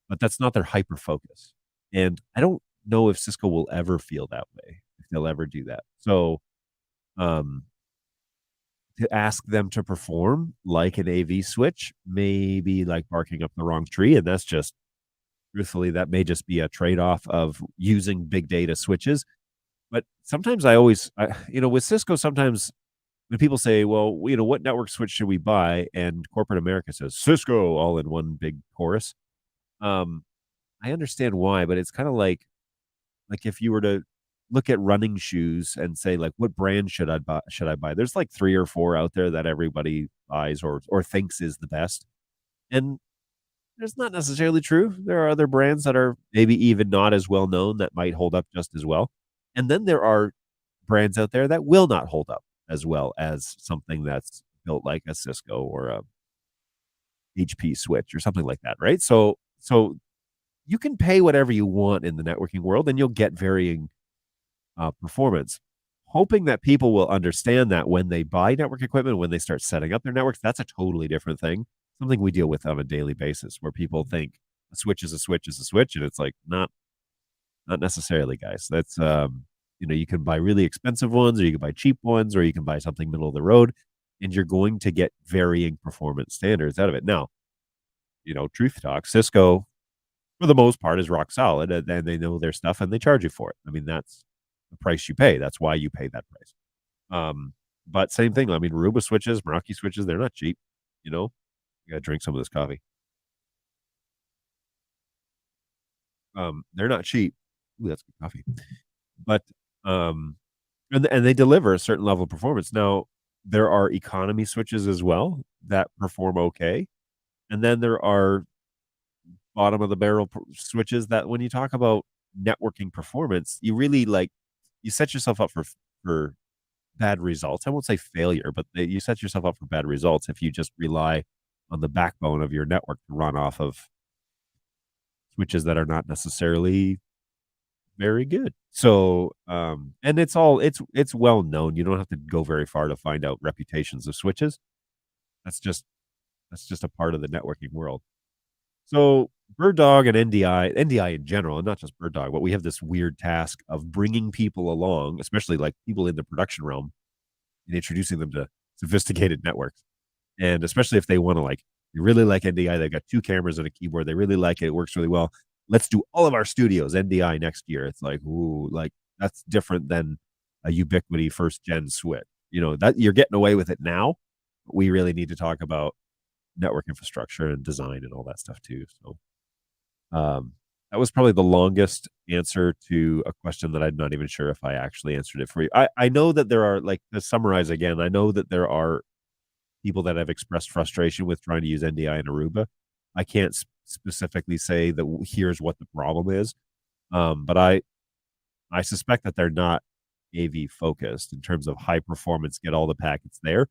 But that's not their hyper focus. And I don't know if Cisco will ever feel that way, if they'll ever do that. So um to ask them to perform like an AV switch may be like barking up the wrong tree. And that's just, truthfully, that may just be a trade off of using big data switches. But sometimes with Cisco, sometimes when people say, well, what network switch should we buy? And corporate America says Cisco all in one big chorus. I understand why, but it's kind of like if you were to look at running shoes and say like what brand should I buy, there's like 3 or 4 out there that everybody buys or thinks is the best, and there's not necessarily true. There are other brands that are maybe even not as well known that might hold up just as well, and then there are brands out there that will not hold up as well as something that's built like a Cisco or a HP switch or something like that, right? So you can pay whatever you want in the networking world and you'll get varying performance. Hoping that people will understand that when they buy network equipment, when they start setting up their networks, that's a totally different thing. Something we deal with on a daily basis, where people think a switch is a switch is a switch, and it's like not necessarily, guys. That's you can buy really expensive ones, or you can buy cheap ones, or you can buy something middle of the road, and you're going to get varying performance standards out of it. Now, truth talk, Cisco, for the most part, is rock solid, and they know their stuff, and they charge you for it. I mean, that's the price you pay. That's why you pay that price. But same thing. I mean, Aruba switches, Meraki switches, they're not cheap. You gotta drink some of this coffee. They're not cheap. Ooh, that's good coffee. But and they deliver a certain level of performance. Now, there are economy switches as well that perform okay, and then there are bottom of the barrel switches that, when you talk about networking performance, you really you set yourself up for bad results. I won't say failure, but you set yourself up for bad results if you just rely on the backbone of your network to run off of switches that are not necessarily very good. So, and it's well known. You don't have to go very far to find out reputations of switches. That's just a part of the networking world. So BirdDog and NDI in general, and not just BirdDog, but we have this weird task of bringing people along, especially like people in the production realm, and introducing them to sophisticated networks. And especially if they want to they really like NDI, they've got 2 cameras and a keyboard, they really like it, it works really well. Let's do all of our studios NDI next year. It's like, ooh, that's different than a Ubiquiti first gen switch. That you're getting away with it now. But we really need to talk about network infrastructure and design and all that stuff too. So that was probably the longest answer to a question that I'm not even sure if I actually answered it for you. I know that there are, to summarize again, I know that there are people that have expressed frustration with trying to use NDI and Aruba. I can't specifically say that here's what the problem is, but I suspect that they're not AV focused in terms of high performance, get all the packets there.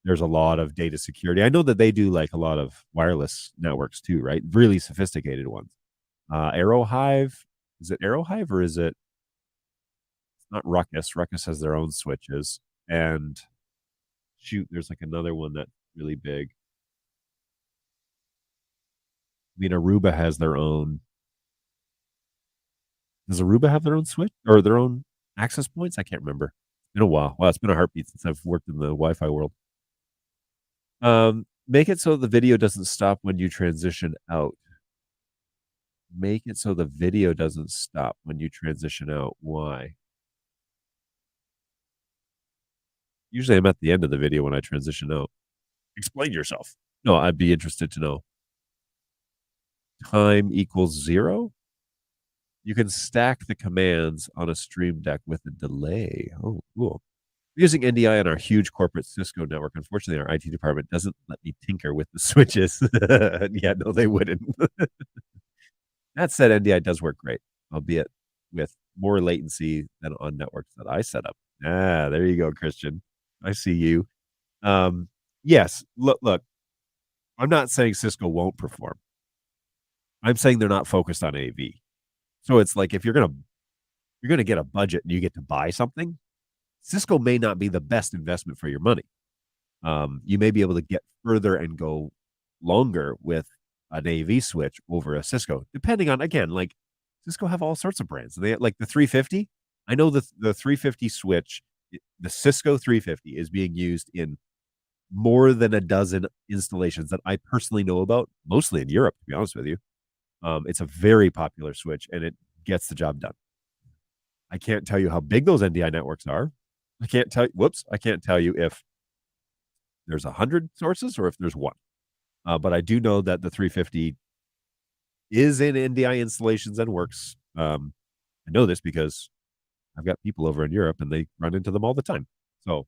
There's a lot of data security. I know that they do a lot of wireless networks too, right? Really sophisticated ones. Arrowhive, is it Arrowhive or is it? It's not Ruckus. Ruckus has their own switches, and shoot, there's another one that's really big. I mean, Aruba has their own. Does Aruba have their own switch or their own access points? I can't remember. It's been a while. Wow, it's been a heartbeat since I've worked in the Wi-Fi world. Make it so the video doesn't stop when you transition out. Make it so the video doesn't stop when you transition out. Why? Usually I'm at the end of the video when I transition out. Explain yourself. No, I'd be interested to know. Time equals 0. You can stack the commands on a Stream Deck with a delay. Oh, cool. We're using NDI on our huge corporate Cisco network. Unfortunately, our IT department doesn't let me tinker with the switches. Yeah, no, they wouldn't. That said, NDI does work great, albeit with more latency than on networks that I set up. There you go, Christian. I see you. Yes, look, I'm not saying Cisco won't perform. I'm saying they're not focused on AV. So it's like if you're gonna get a budget and you get to buy something, Cisco may not be the best investment for your money. You may be able to get further and go longer with an AV switch over a Cisco, depending on, again, like Cisco have all sorts of brands. They like the 350. I know the 350 switch, the Cisco 350 is being used in more than a dozen installations that I personally know about, mostly in Europe, to be honest with you. It's a very popular switch and it gets the job done. I can't tell you how big those NDI networks are. I can't tell you if there's 100 sources or if there's one. But I do know that the 350 is in NDI installations and works. I know this because I've got people over in Europe and they run into them all the time. So,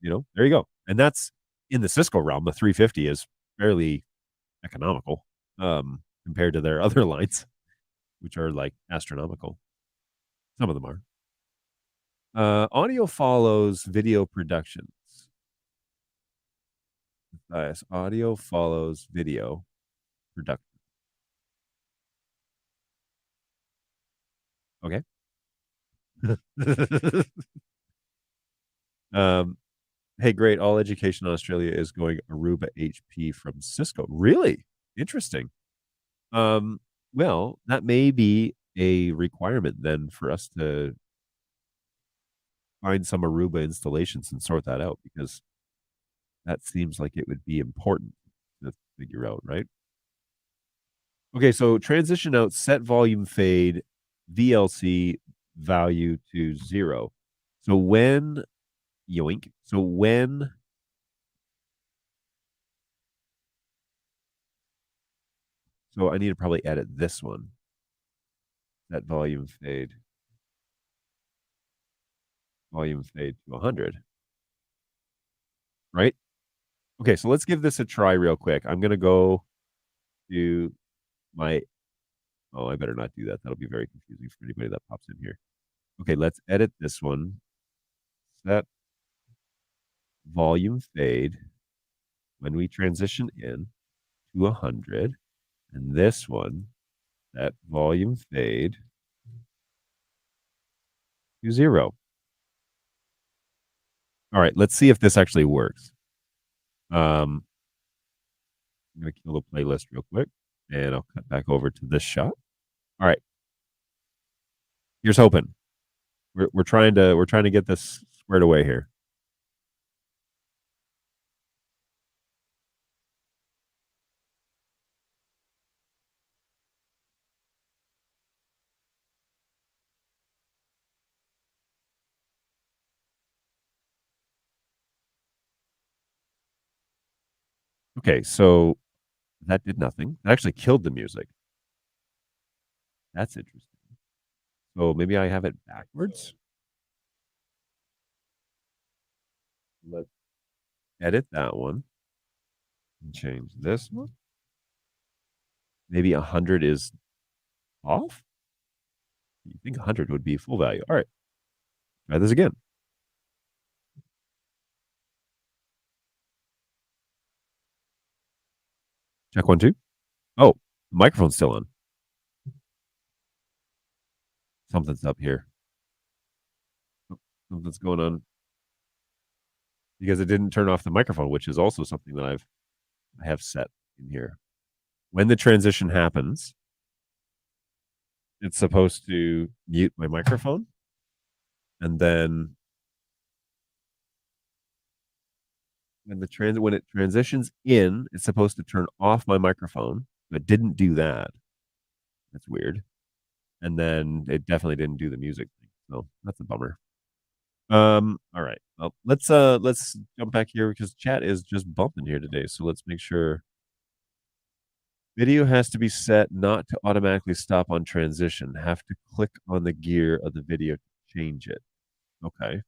there you go. And that's in the Cisco realm. The 350 is fairly economical compared to their other lines, which are like astronomical. Some of them are. Audio follows video productions. Audio follows video production. Okay. Hey, great. All education in Australia is going Aruba HP from Cisco. Really? Interesting. Well, that may be a requirement then for us to find some Aruba installations and sort that out, because that seems like it would be important to figure out, right? Okay, so transition out, set volume fade, VLC value to 0. So when yoink, so I need to probably edit this one. That volume fade to 100. Right? Okay, so let's give this a try real quick. I'm going to go to my... Oh, I better not do that. That'll be very confusing for anybody that pops in here. Okay, let's edit this one. Set volume fade when we transition in to 100. And this one, that volume fade to 0. All right, let's see if this actually works. I'm going to kill the playlist real quick, and I'll cut back over to this shot. All right. Here's hoping. We're trying to get this squared away here. Okay, so that did nothing. It actually killed the music. That's interesting. So maybe I have it backwards. Let's edit that one and change this one. Maybe 100 is off? You think 100 would be full value. All right. Try this again. Check 1, 2. Oh, the microphone's still on. Something's up here. Something's going on. Because it didn't turn off the microphone, which is also something that I have set in here. When the transition happens, it's supposed to mute my microphone. And then when it transitions in, it's supposed to turn off my microphone, but it didn't do that. That's weird. And then it definitely didn't do the music thing. So that's a bummer. All right. Well, let's jump back here because chat is just bumping here today. So let's make sure video has to be set not to automatically stop on transition. Have to click on the gear of the video to change it. Okay.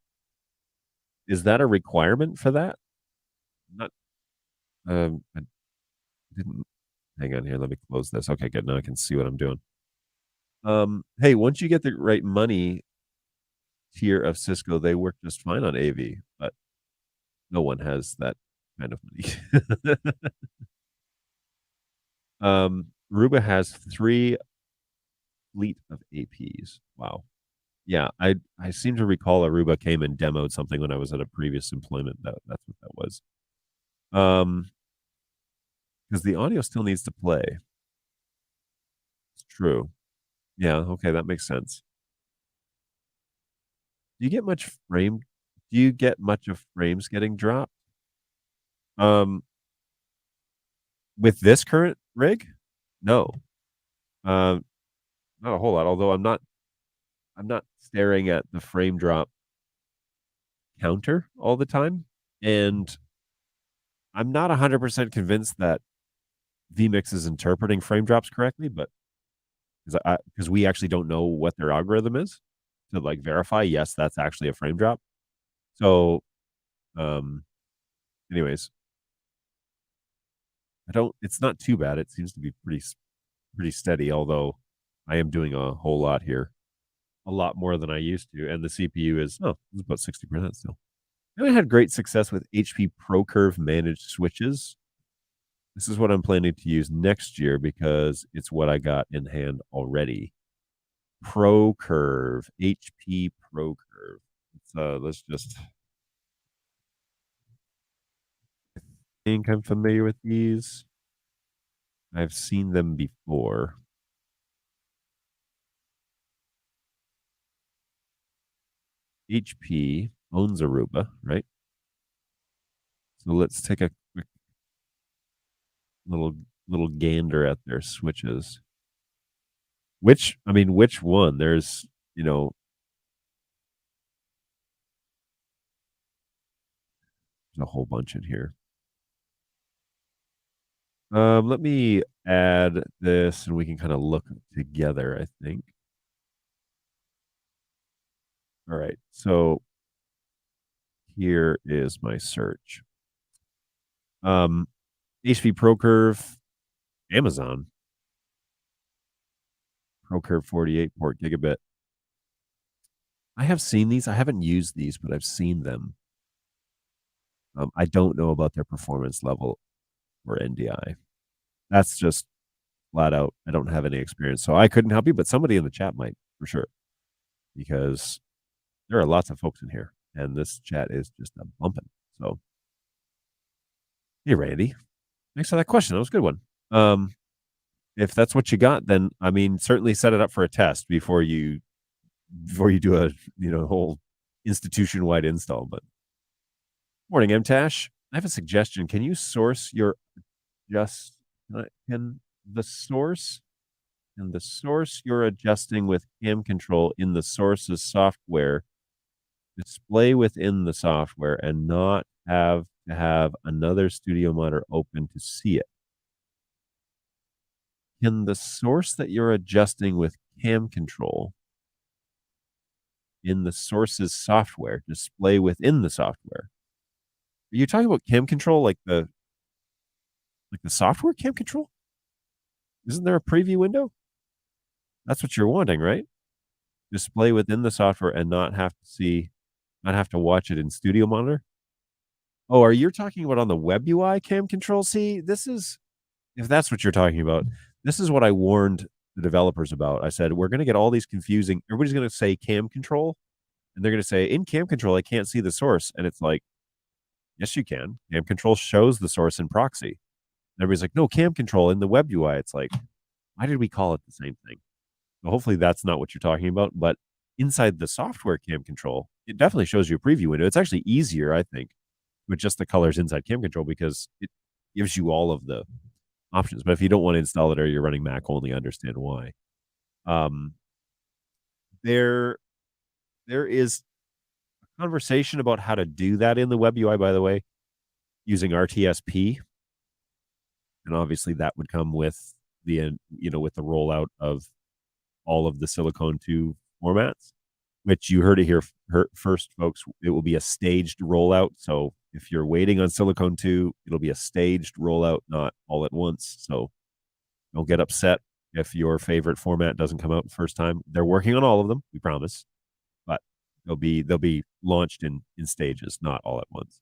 Is that a requirement for that? Not. I didn't. Hang on here. Let me close this. Okay, good. Now I can see what I'm doing. Hey, once you get the right money tier of Cisco, they work just fine on AV, but no one has that kind of money. Aruba has 3 fleet of APs. Wow. Yeah, I seem to recall Aruba came and demoed something when I was at a previous employment. That's what that was. Because the audio still needs to play. It's true. Yeah, okay, that makes sense. Do you get much frame? Do you get much of frames getting dropped? With this current rig, no. Not a whole lot. Although I'm not staring at the frame drop counter all the time, and I'm not 100% convinced that vMix is interpreting frame drops correctly, but because we actually don't know what their algorithm is to like verify, yes, that's actually a frame drop. So, anyways, it's not too bad. It seems to be pretty steady, although I am doing a whole lot here, a lot more than I used to, and the CPU is it's about 60% still. I had great success with HP ProCurve managed switches. This is what I'm planning to use next year because it's what I got in hand already. ProCurve, HP ProCurve. Let's just. I think I'm familiar with these. I've seen them before. HP owns Aruba, right? So let's take a quick little gander at their switches. Which one? There's a whole bunch in here. Let me add this and we can kind of look together, I think. All right, so here is my search. HP ProCurve, Amazon. ProCurve 48 port gigabit. I have seen these. I haven't used these, but I've seen them. I don't know about their performance level or NDI. That's just flat out. I don't have any experience, so I couldn't help you, but somebody in the chat might for sure, because there are lots of folks in here, and this chat is just a bumping. So, hey, Randy, thanks for that question. That was a good one. If that's what you got, then certainly set it up for a test before you do a whole institution-wide install. But morning, MTash. I have a suggestion. Can you source your can the source you're adjusting with cam control in the source's software display within the software and not have to have another studio monitor open to see it? Can the source that you're adjusting with cam control in the source's software display within the software? Are you talking about cam control like the software cam control? Isn't there a preview window? That's what you're wanting, right? Display within the software and not have to watch it in studio monitor. Oh, are you talking about on the web UI cam control? See, if that's what you're talking about, this is what I warned the developers about. I said, we're going to get all these confusing. Everybody's going to say cam control, and they're going to say, in cam control, I can't see the source. And it's like, yes, you can. Cam control shows the source in proxy. And everybody's like, no, cam control in the web UI. It's like, why did we call it the same thing? So hopefully that's not what you're talking about. But inside the software cam control, it definitely shows you a preview window. It's actually easier, I think, with just the colors inside cam control because it gives you all of the options. But if you don't want to install it or you're running Mac only, I understand why. There is a conversation about how to do that in the web UI, by the way, using RTSP. And obviously that would come with the rollout of all of the Silicon 2 formats, which you heard it here first, folks. It will be a staged rollout. So if you're waiting on Silicon 2, it'll be a staged rollout, not all at once. So don't get upset if your favorite format doesn't come out the first time. They're working on all of them, we promise, but they'll be launched in stages, not all at once.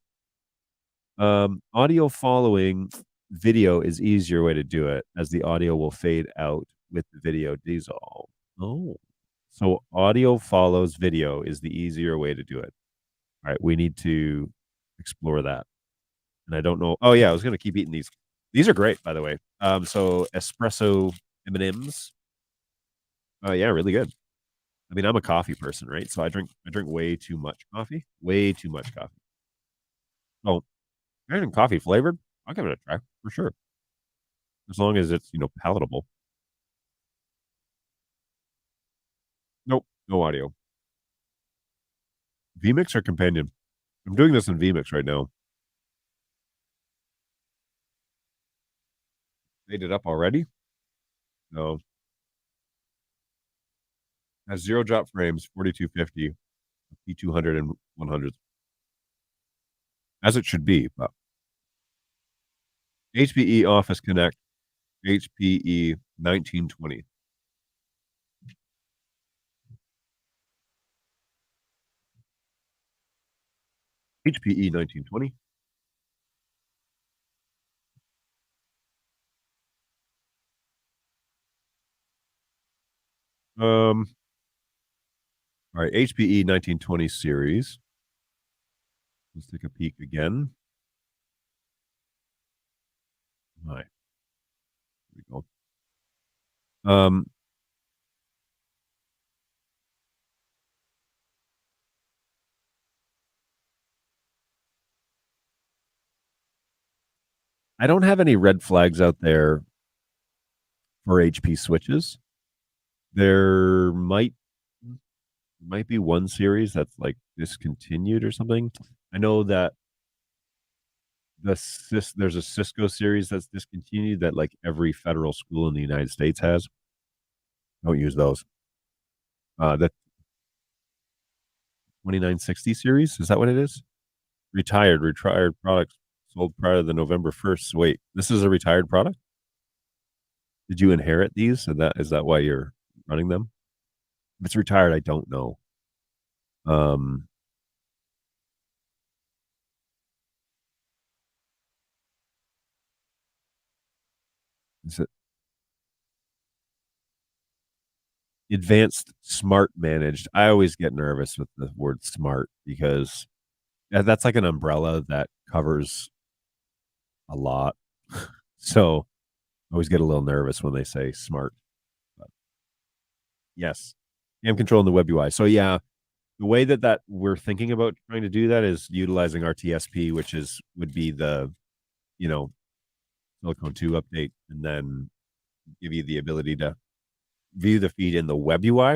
Audio following. video is easier way to do it, as the audio will fade out with the video dissolve. Oh, so audio follows video is the easier way to do it. All right, we need to explore that. And I don't know. Oh yeah, I was gonna keep eating these. These are great, by the way. So espresso M&Ms. Oh yeah, really good. I mean, I'm a coffee person, right? So I drink way too much coffee. Way too much coffee. Oh, I drink coffee flavored. I'll give it a try for sure. As long as it's, palatable. Nope, no audio. vMix or Companion? I'm doing this in vMix right now. Made it up already? No. Has 0 drop frames, 4250, P200 and 100. As it should be, but HPE Office Connect, HPE 1920. HPE 1920. All right, HPE 1920 series. Let's take a peek again. All right. Here we go. I don't have any red flags out there for HP switches. There might be one series that's like discontinued or something. I know that there's a Cisco series that's discontinued that like every federal school in the United States has. Don't use those. The 2960 series, is that what it is? Retired products sold prior to the November 1st. Wait, this is a retired product? Did you inherit these? And is that why you're running them? If it's retired, I don't know. Is it advanced smart managed? I always get nervous with the word smart because that's like an umbrella that covers a lot. So I always get a little nervous when they say smart. But yes, I'm controlling the web UI. So yeah, the way that we're thinking about trying to do that is utilizing RTSP, which would be the, Silicon 2 update, and then give you the ability to view the feed in the web UI.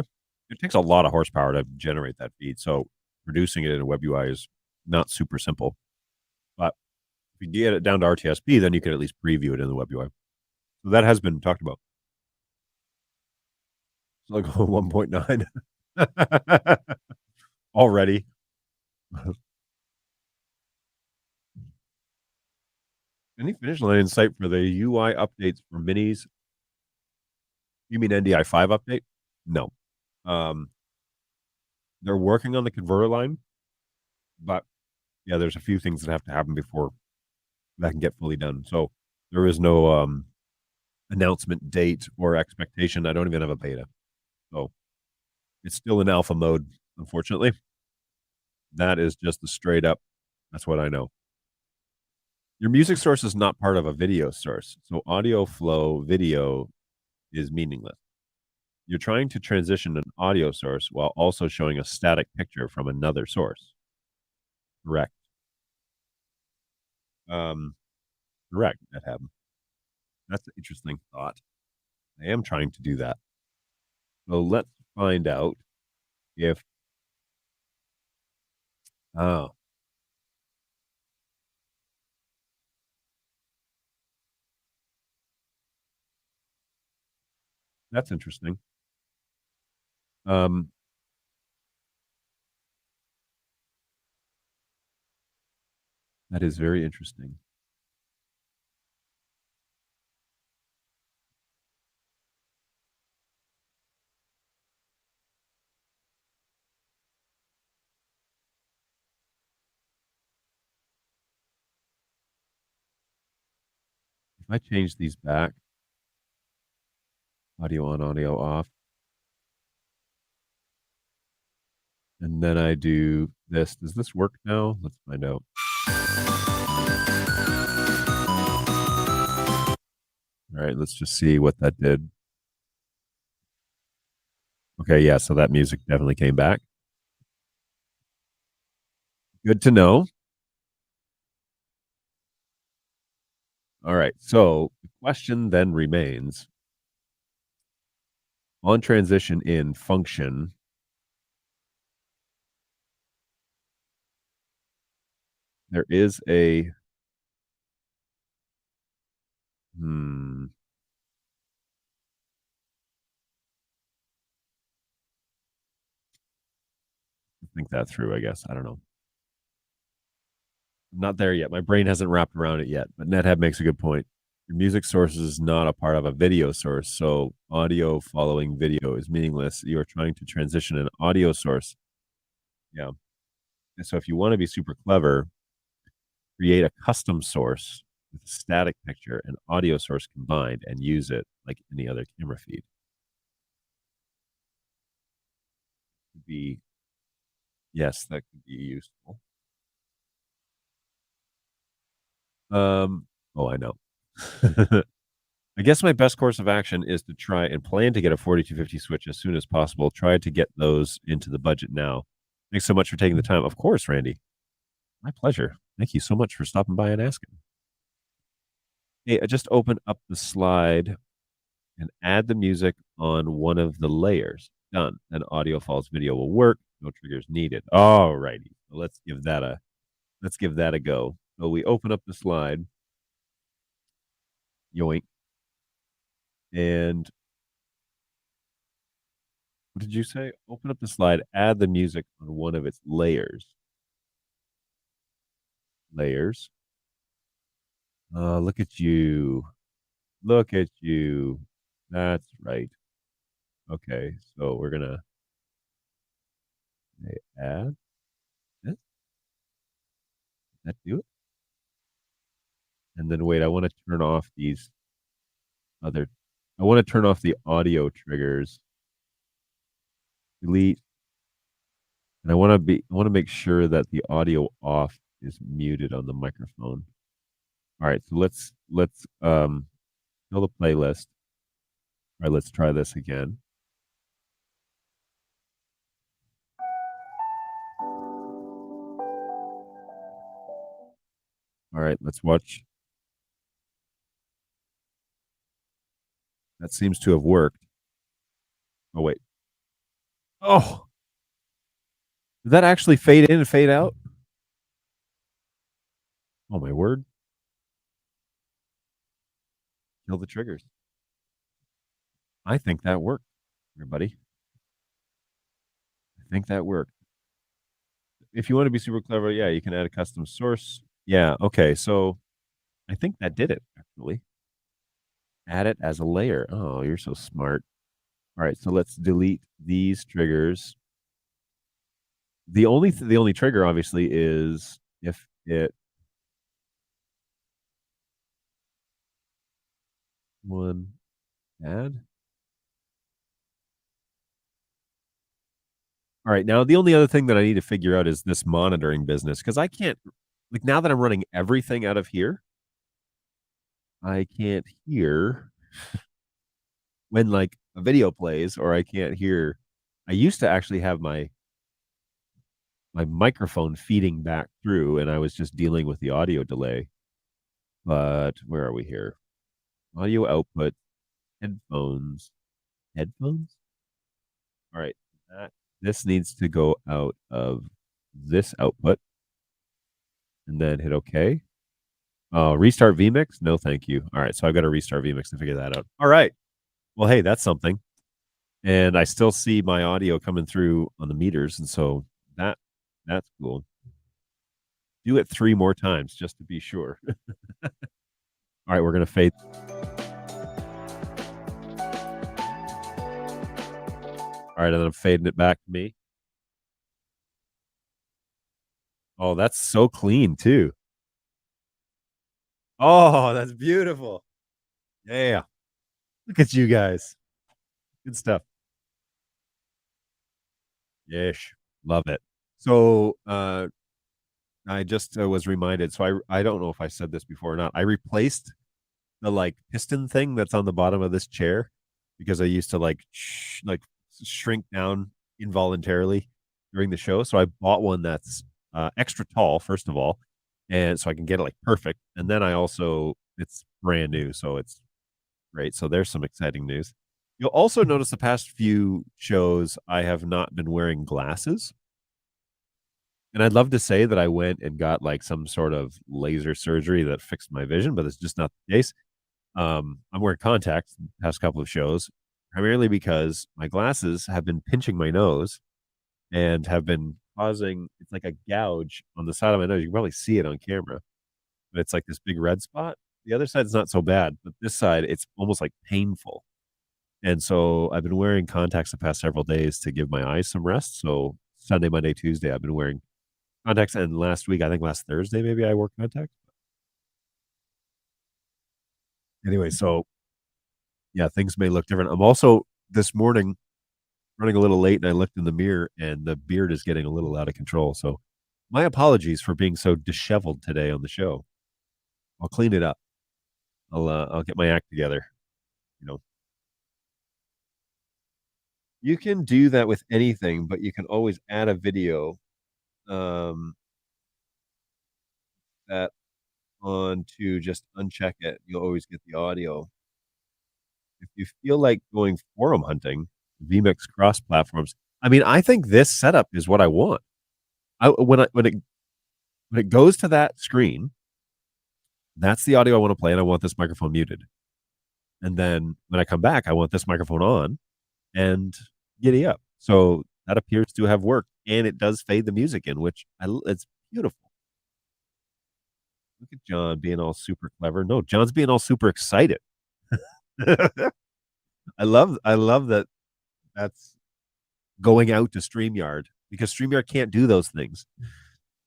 It takes a lot of horsepower to generate that feed. So producing it in a web UI is not super simple. But if you get it down to RTSP, then you can at least preview it in the web UI. So that has been talked about. It's like 1.9 already. Any finish line in sight for the UI updates for minis? You mean NDI 5 update? No. They're working on the converter line, but yeah, there's a few things that have to happen before that can get fully done. So there is no announcement date or expectation. I don't even have a beta. So it's still in alpha mode, unfortunately. That is just the straight up. That's what I know. Your music source is not part of a video source. So audio flow video is meaningless. You're trying to transition an audio source while also showing a static picture from another source. Correct. Correct, that happened. That's an interesting thought. I am trying to do that. So let's find out if that's interesting. That is very interesting. I change these back. Audio on, audio off. And then I do this. Does this work now? Let's find out. All right, let's just see what that did. Okay, yeah, so that music definitely came back. Good to know. All right, so the question then remains on transition in function. There is a think that through, I guess. I don't know. I'm not there yet. My brain hasn't wrapped around it yet, but NetHab makes a good point. Your music source is not a part of a video source, so audio following video is meaningless. You are trying to transition an audio source. Yeah. And so if you want to be super clever, create a custom source with a static picture and audio source combined and use it like any other camera feed. Could be, yes, that could be useful. Oh, I know. I guess my best course of action is to try and plan to get a 4250 switch as soon as possible. Try to get those into the budget now. Thanks so much for taking the time. Of course, Randy. My pleasure. Thank you so much for stopping by and asking. Hey, I just opened up the slide and add the music on one of the layers. Done. Then audio falls video will work. No triggers needed. All righty. So let's give that a go. So we open up the slide. Yoink. And what did you say? Open up the slide, add the music on one of its layers. Layers. Look at you. Look at you. That's right. Okay, so we're going to add this. Does that do it? And then wait, I want to turn off these other. I want to turn off the audio triggers. Delete. And I want to make sure that the audio off is muted on the microphone. All right, so let's fill the playlist. All right, let's try this again. All right, let's watch. That seems to have worked. Oh, wait. Oh, did that actually fade in and fade out? Oh, my word. Kill the triggers. I think that worked, everybody. I think that worked. If you want to be super clever, yeah, you can add a custom source. Yeah, okay, so I think that did it, actually. Add it as a layer. Oh, you're so smart. All right, so let's delete these triggers. The only trigger, obviously, is if it add. All right, now the only other thing that I need to figure out is this monitoring business, because I can't, like, now that I'm running everything out of here, I can't hear when like a video plays, or I can't hear. I used to actually have my microphone feeding back through, and I was just dealing with the audio delay. But where are we here? Audio output, headphones. All right, this needs to go out of this output, and then hit OK. Restart vMix? No, thank you. All right, so I've got to restart vMix to figure that out. All right. Well, hey, that's something. And I still see my audio coming through on the meters, and so that's cool. Do it 3 more times just to be sure. All right, we're going to fade. All right, and then I'm fading it back to me. Oh, that's so clean, too. Oh, that's beautiful. Yeah. Look at you guys. Good stuff. Yes. Love it. So I just was reminded. So I don't know if I said this before or not. I replaced the like piston thing that's on the bottom of this chair because I used to like shrink down involuntarily during the show. So I bought one that's extra tall, first of all, and so I can get it like perfect. And then I also it's brand new, so it's great. So there's some exciting news. You'll also notice the past few shows I have not been wearing glasses. And I'd love to say that I went and got like some sort of laser surgery that fixed my vision, but it's just not the case. I'm wearing contacts the past couple of shows, primarily because my glasses have been pinching my nose and have been causing it's like a gouge on the side of my nose. You can probably see it on camera, but it's like this big red spot. The other side's not so bad, but this side it's almost like painful. And so I've been wearing contacts the past several days to give my eyes some rest. So Sunday, Monday, Tuesday, I've been wearing contacts, and last week, I think last Thursday, maybe I wore contacts. Anyway, so yeah, things may look different. I'm also this morning running a little late, and I looked in the mirror, and the beard is getting a little out of control. So my apologies for being so disheveled today on the show. I'll clean it up. I'll get my act together. You know, you can do that with anything, but you can always add a video that on to just uncheck it. You'll always get the audio. If you feel like going forum hunting, vMix cross platforms. I mean, I think this setup is what I want. When it goes to that screen, that's the audio I want to play, and I want this microphone muted. And then when I come back, I want this microphone on and giddy up. So that appears to have worked, and it does fade the music in, which it's beautiful. Look at John being all super clever. No, John's being all super excited. I love that that's going out to StreamYard because StreamYard can't do those things.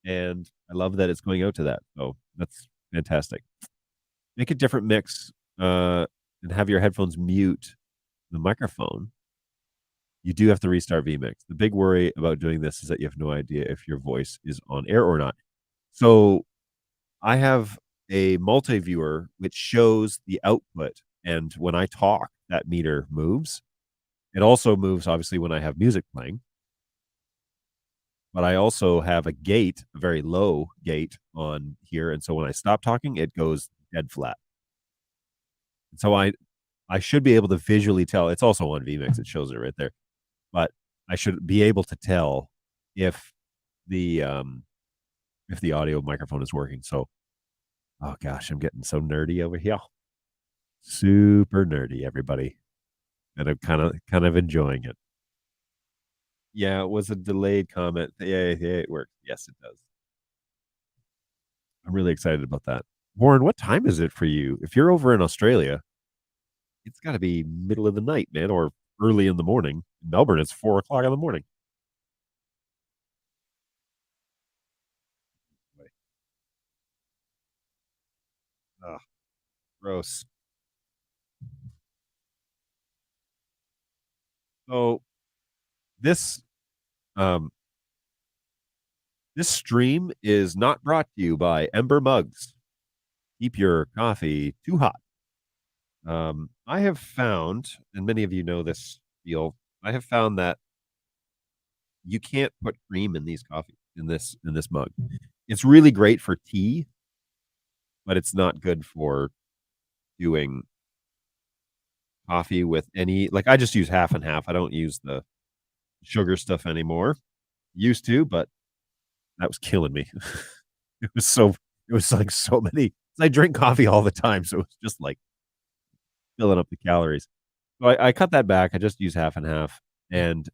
And I love that it's going out to that. So that's fantastic. Make a different mix and have your headphones mute the microphone. You do have to restart vMix. The big worry about doing this is that you have no idea if your voice is on air or not. So I have a multi-viewer which shows the output, and when I talk, that meter moves. It also moves, obviously, when I have music playing. But I also have a gate, a very low gate on here, and so when I stop talking, it goes dead flat. And so I should be able to visually tell. It's also on vMix; it shows it right there. But I should be able to tell if the audio microphone is working. So, oh gosh, I'm getting so nerdy over here. Super nerdy, everybody. And I'm kind of enjoying it. Yeah, it was a delayed comment. Yeah, it worked. Yes, it does. I'm really excited about that. Warren, what time is it for you? If you're over in Australia, it's got to be middle of the night, man, or early in the morning. In Melbourne, it's 4:00 in the morning. Oh, gross. So this um this stream is not brought to you by Ember Mugs. Keep your coffee too hot. I have found, and many of you know this deal, I have found that you can't put cream in these coffee in this mug. It's really great for tea, but it's not good for doing coffee with any like I just use half and half. I don't use the sugar stuff anymore. Used to, but that was killing me. It was like so many. I drink coffee all the time, so it's just like filling up the calories. So I cut that back. I just use half and half. And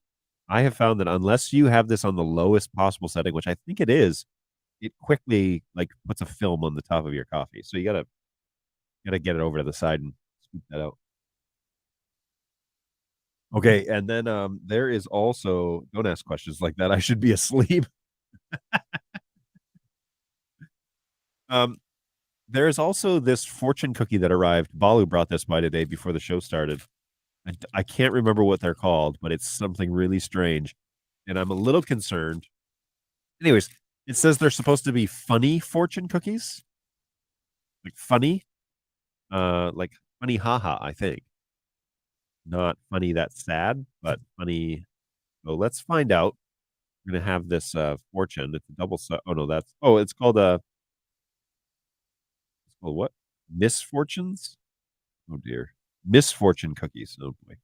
I have found that unless you have this on the lowest possible setting, which I think it is, it quickly like puts a film on the top of your coffee. So you gotta get it over to the side and scoop that out. Okay, and then there is also don't ask questions like that. I should be asleep. There is also this fortune cookie that arrived. Balu brought this by today before the show started. I can't remember what they're called, but it's something really strange. And I'm a little concerned. Anyways, it says they're supposed to be funny fortune cookies. Like funny. Like funny haha, I think. Not funny that's sad, but funny. So let's find out. We're gonna have this fortune. It's a double set. Oh no, it's called what? Misfortunes? Oh dear. Misfortune cookies. Oh boy.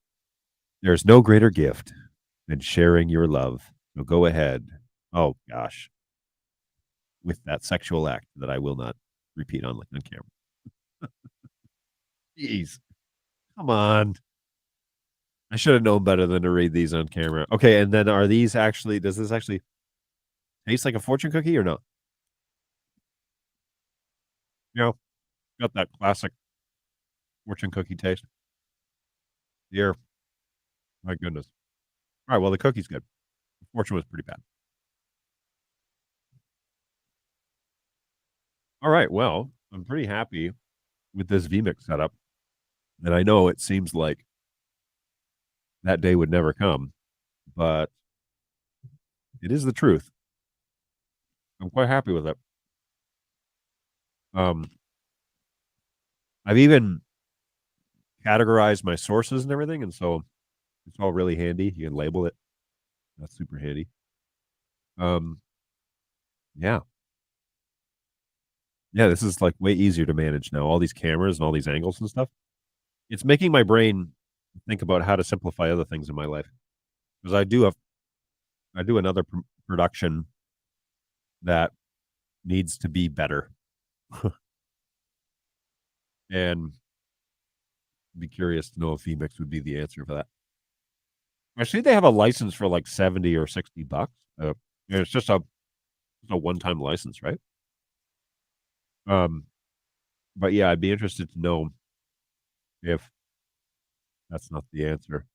There's no greater gift than sharing your love. So go ahead. Oh gosh. With that sexual act that I will not repeat on camera. Jeez. Come on. I should have known better than to read these on camera. Okay, and then does this actually taste like a fortune cookie or not? Got that classic fortune cookie taste. Dear. My goodness. All right, well, the cookie's good. The fortune was pretty bad. All right, well, I'm pretty happy with this vMix setup. And I know it seems like that day would never come, but it is the truth. I'm quite happy with it. I've even categorized my sources and everything, and so it's all really handy. You can label it. That's super handy. Yeah. Yeah, this is like way easier to manage now. All these cameras and all these angles and stuff. It's making my brain think about how to simplify other things in my life. Because I do another production that needs to be better. And be curious to know if vMix would be the answer for that. I see they have a license for like $70 or $60. It's just a one-time license, right? But yeah, I'd be interested to know if that's not the answer.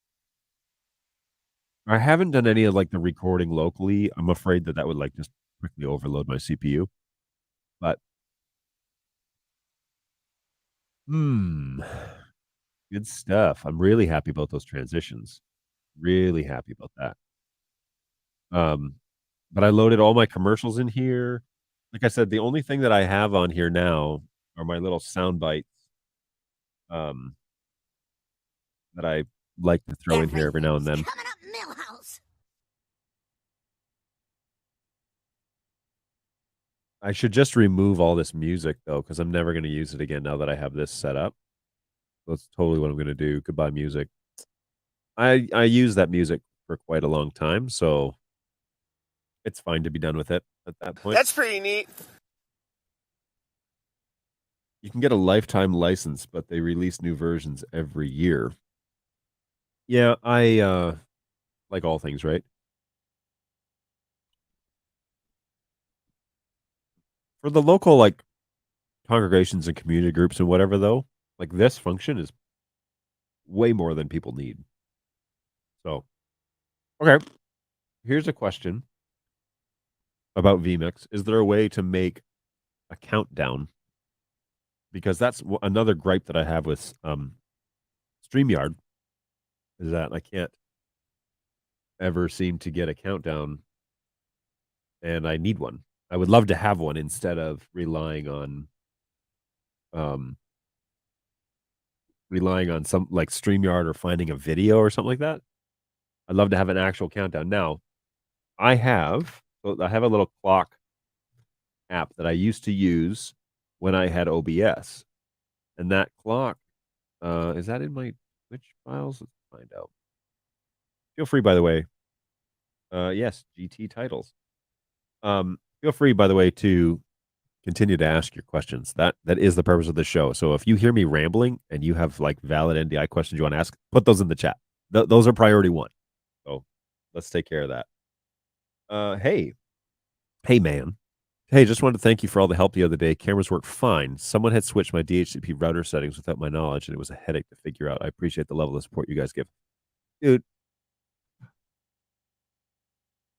I haven't done any of like the recording locally. I'm afraid that would like just quickly overload my CPU. But good stuff. I'm really happy about those transitions. Really happy about that. But I loaded all my commercials in here. Like I said, the only thing that I have on here now are my little sound bites that I like to throw in here every now and then. Coming up, Millhouse. I should just remove all this music though, because I'm never going to use it again now that I have this set up. That's totally what I'm going to do. Goodbye, music. I use that music for quite a long time, so it's fine to be done with it at that point. That's pretty neat. You can get a lifetime license, but they release new versions every year. Yeah, I like all things, right? For the local like congregations and community groups and whatever though, like this function is way more than people need. So, okay. Here's a question about vMix. Is there a way to make a countdown? Because that's another gripe that I have with StreamYard is that I can't ever seem to get a countdown, and I need one. I would love to have one instead of relying on some like StreamYard or finding a video or something like that. I'd love to have an actual countdown. Now, I have a little clock app that I used to use when I had OBS. And that clock, is that in my Twitch files? Let's find out. Feel free, by the way. Yes, GT titles. Feel free, by the way, to continue to ask your questions. That is the purpose of the show. So if you hear me rambling and you have like valid NDI questions you want to ask, put those in the chat. Those are priority one. So let's take care of that. Hey, man. Hey, just wanted to thank you for all the help the other day. Cameras work fine. Someone had switched my DHCP router settings without my knowledge, and it was a headache to figure out. I appreciate the level of support you guys give. Dude,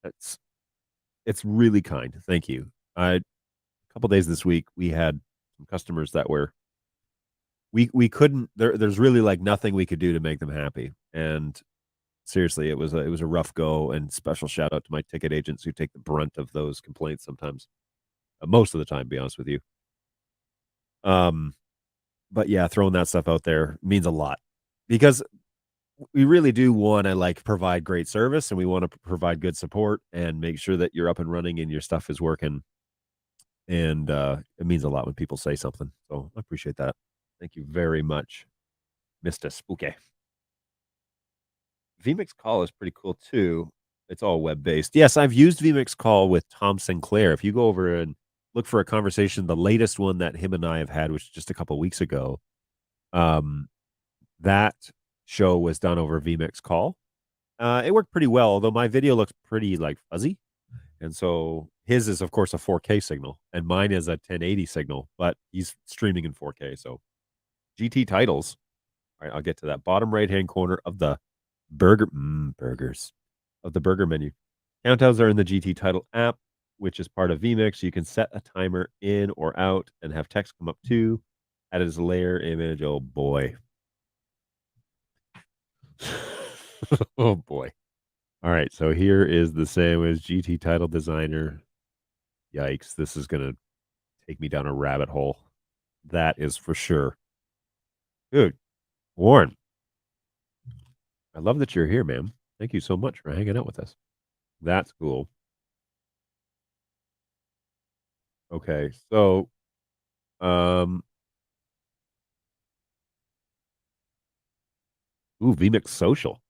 it's really kind. Thank you. A couple days this week, we had some customers that we couldn't. There's really like nothing we could do to make them happy. And seriously, it was a rough go. And special shout out to my ticket agents who take the brunt of those complaints sometimes, most of the time. To be honest with you. But yeah, throwing that stuff out there means a lot because we really do want to like provide great service and we want to provide good support and make sure that you're up and running and your stuff is working. And it means a lot when people say something. So I appreciate that. Thank you very much, Mr. Spooky. vMix Call is pretty cool too. It's all web based. Yes, I've used vMix Call with Tom Sinclair. If you go over and look for a conversation, the latest one that him and I have had, which was just a couple weeks ago, that show was done over vMix Call. It worked pretty well, although my video looks pretty like fuzzy. And so his is, of course, a 4K signal, and mine is a 1080 signal, but he's streaming in 4K. So GT titles. All right, I'll get to that. Bottom right-hand corner of the burgers of the burger menu. Countdowns are in the GT title app, which is part of vMix. You can set a timer in or out and have text come up too. Add it as a layer image. Oh boy. Oh boy. All right, so here is the same as GT title designer. Yikes, this is going to take me down a rabbit hole. That is for sure. Dude, Warren, I love that you're here, man. Thank you so much for hanging out with us. That's cool. Okay, so vMix Social.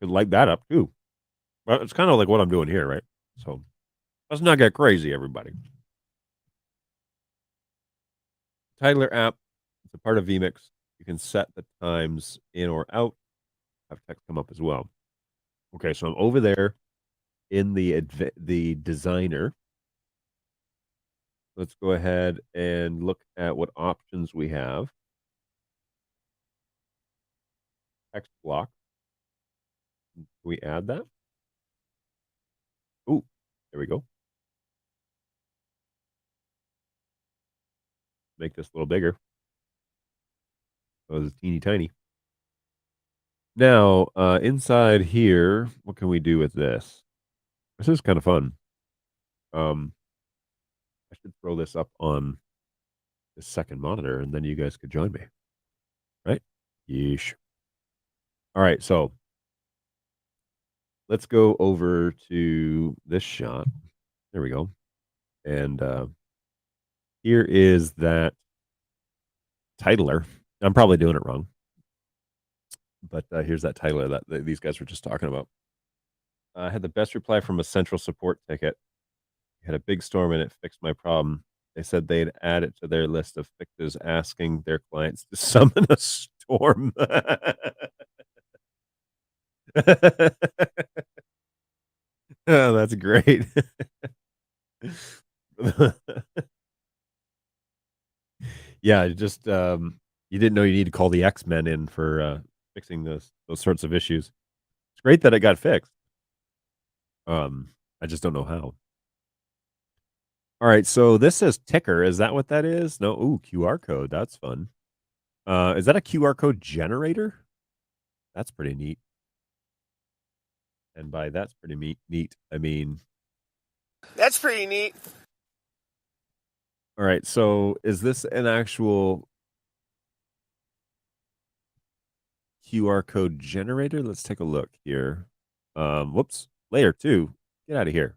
Could light that up too. But it's kind of like what I'm doing here, right? So let's not get crazy, everybody. Titler app, it's a part of vMix. You can set the times in or out. Have text come up as well. Okay, so I'm over there in the designer. Let's go ahead and look at what options we have. Text block. Can we add that? Ooh, there we go. Make this a little bigger. Oh, it's teeny tiny. Now, inside here, what can we do with this? This is kind of fun. I should throw this up on the second monitor, and then you guys could join me. Right? Yeesh. All right, so let's go over to this shot. There we go. And here is that titler. I'm probably doing it wrong. But here's that titler that these guys were just talking about. I had the best reply from a central support ticket. Had a big storm and it fixed my problem. They said they'd add it to their list of fixes, asking their clients to summon a storm. Oh, that's great. Yeah, just you didn't know you need to call the X-Men in for fixing those sorts of issues. It's great that it got fixed. I just don't know how. All right, so this says ticker. Is that what that is? No. Ooh, QR code. That's fun. Is that a QR code generator? That's pretty neat. And by that's pretty neat, I mean... That's pretty neat. All right, so is this an actual QR code generator? Let's take a look here. Whoops. Layer 2. Get out of here.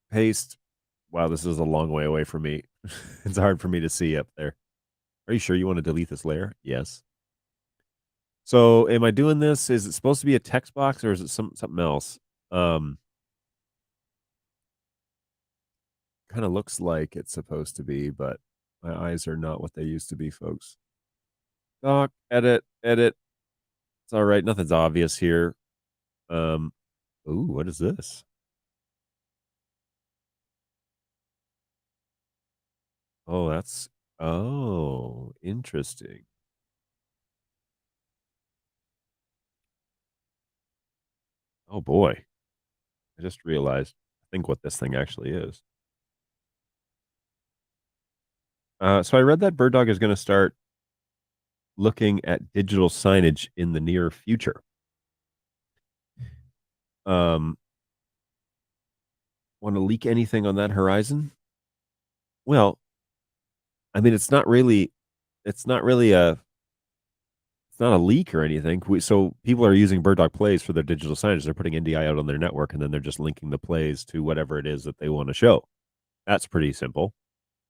Paste. Wow, this is a long way away from me. It's hard for me to see up there. Are you sure you want to delete this layer? Yes. So am I doing this? Is it supposed to be a text box or is it something else? Kind of looks like it's supposed to be, but my eyes are not what they used to be, folks. Doc, edit. It's all right. Nothing's obvious here. Ooh, what is this? Oh, that's... Oh, interesting. Oh, boy. I just realized, I think, what this thing actually is. So I read that BirdDog is going to start looking at digital signage in the near future. Want to leak anything on that horizon? Well, I mean, it's not really it's not a leak or anything. So people are using BirdDog Plays for their digital signage. They're putting NDI out on their network, and then they're just linking the plays to whatever it is that they want to show. That's pretty simple.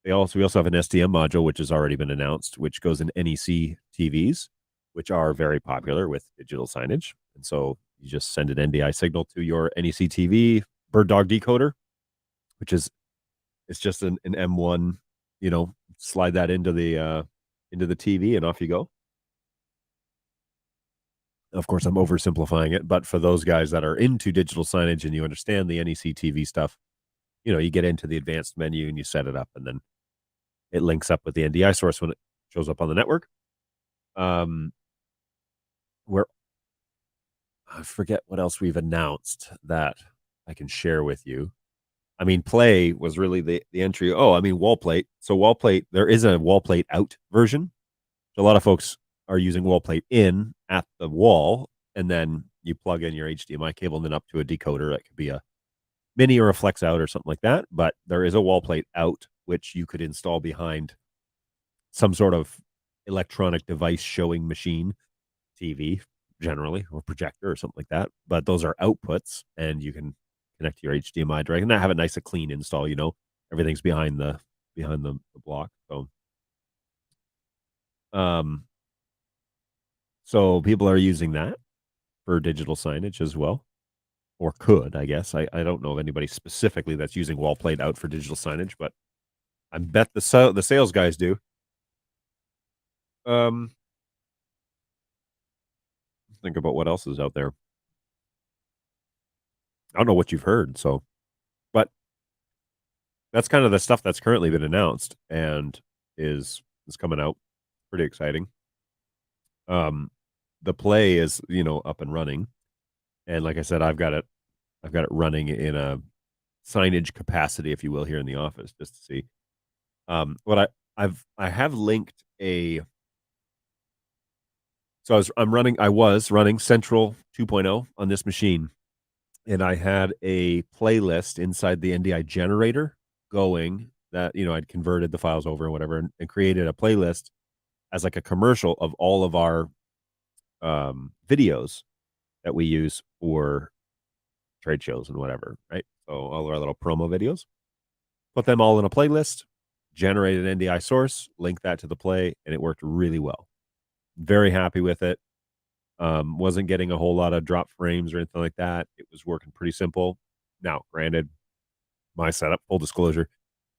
We also have an SDM module, which has already been announced, which goes in NEC TVs, which are very popular with digital signage. And so you just send an NDI signal to your NEC TV BirdDog decoder, which is it's just an M1, slide that into the TV and off you go. Of course, I'm oversimplifying it, but for those guys that are into digital signage and you understand the NEC TV stuff, you get into the advanced menu and you set it up, and then it links up with the NDI source when it shows up on the network. Where I forget what else we've announced that I can share with you. I mean, Play was really the entry. Wall plate. So wall plate, there is a wall plate out version. So a lot of folks are using wall plate in at the wall, and then you plug in your HDMI cable and then up to a decoder. That could be a mini or a flex out or something like that. But there is a wall plate out, which you could install behind some sort of electronic device showing machine, TV generally, or projector or something like that. But those are outputs, and you can connect to your HDMI direct and have a nice, clean install. Everything's behind the block. So people are using that for digital signage as well, or could, I guess. I don't know of anybody specifically that's using wall plate out for digital signage, but I bet the sales guys do. Think about what else is out there. I don't know what you've heard, but that's kind of the stuff that's currently been announced and is coming out. Pretty exciting. The Play is up and running, and like I said, I've got it running in a signage capacity, if you will, here in the office, just to see. What I have linked a. So I was running Central 2.0 on this machine, and I had a playlist inside the NDI generator going that I'd converted the files over and whatever, and created a playlist as like a commercial of all of our videos that we use for trade shows and whatever, right? So all our little promo videos, put them all in a playlist, generate an NDI source, link that to the Play, and it worked really well. Very happy with it. Wasn't getting a whole lot of drop frames or anything like that. It was working pretty simple. Now, granted, my setup, full disclosure,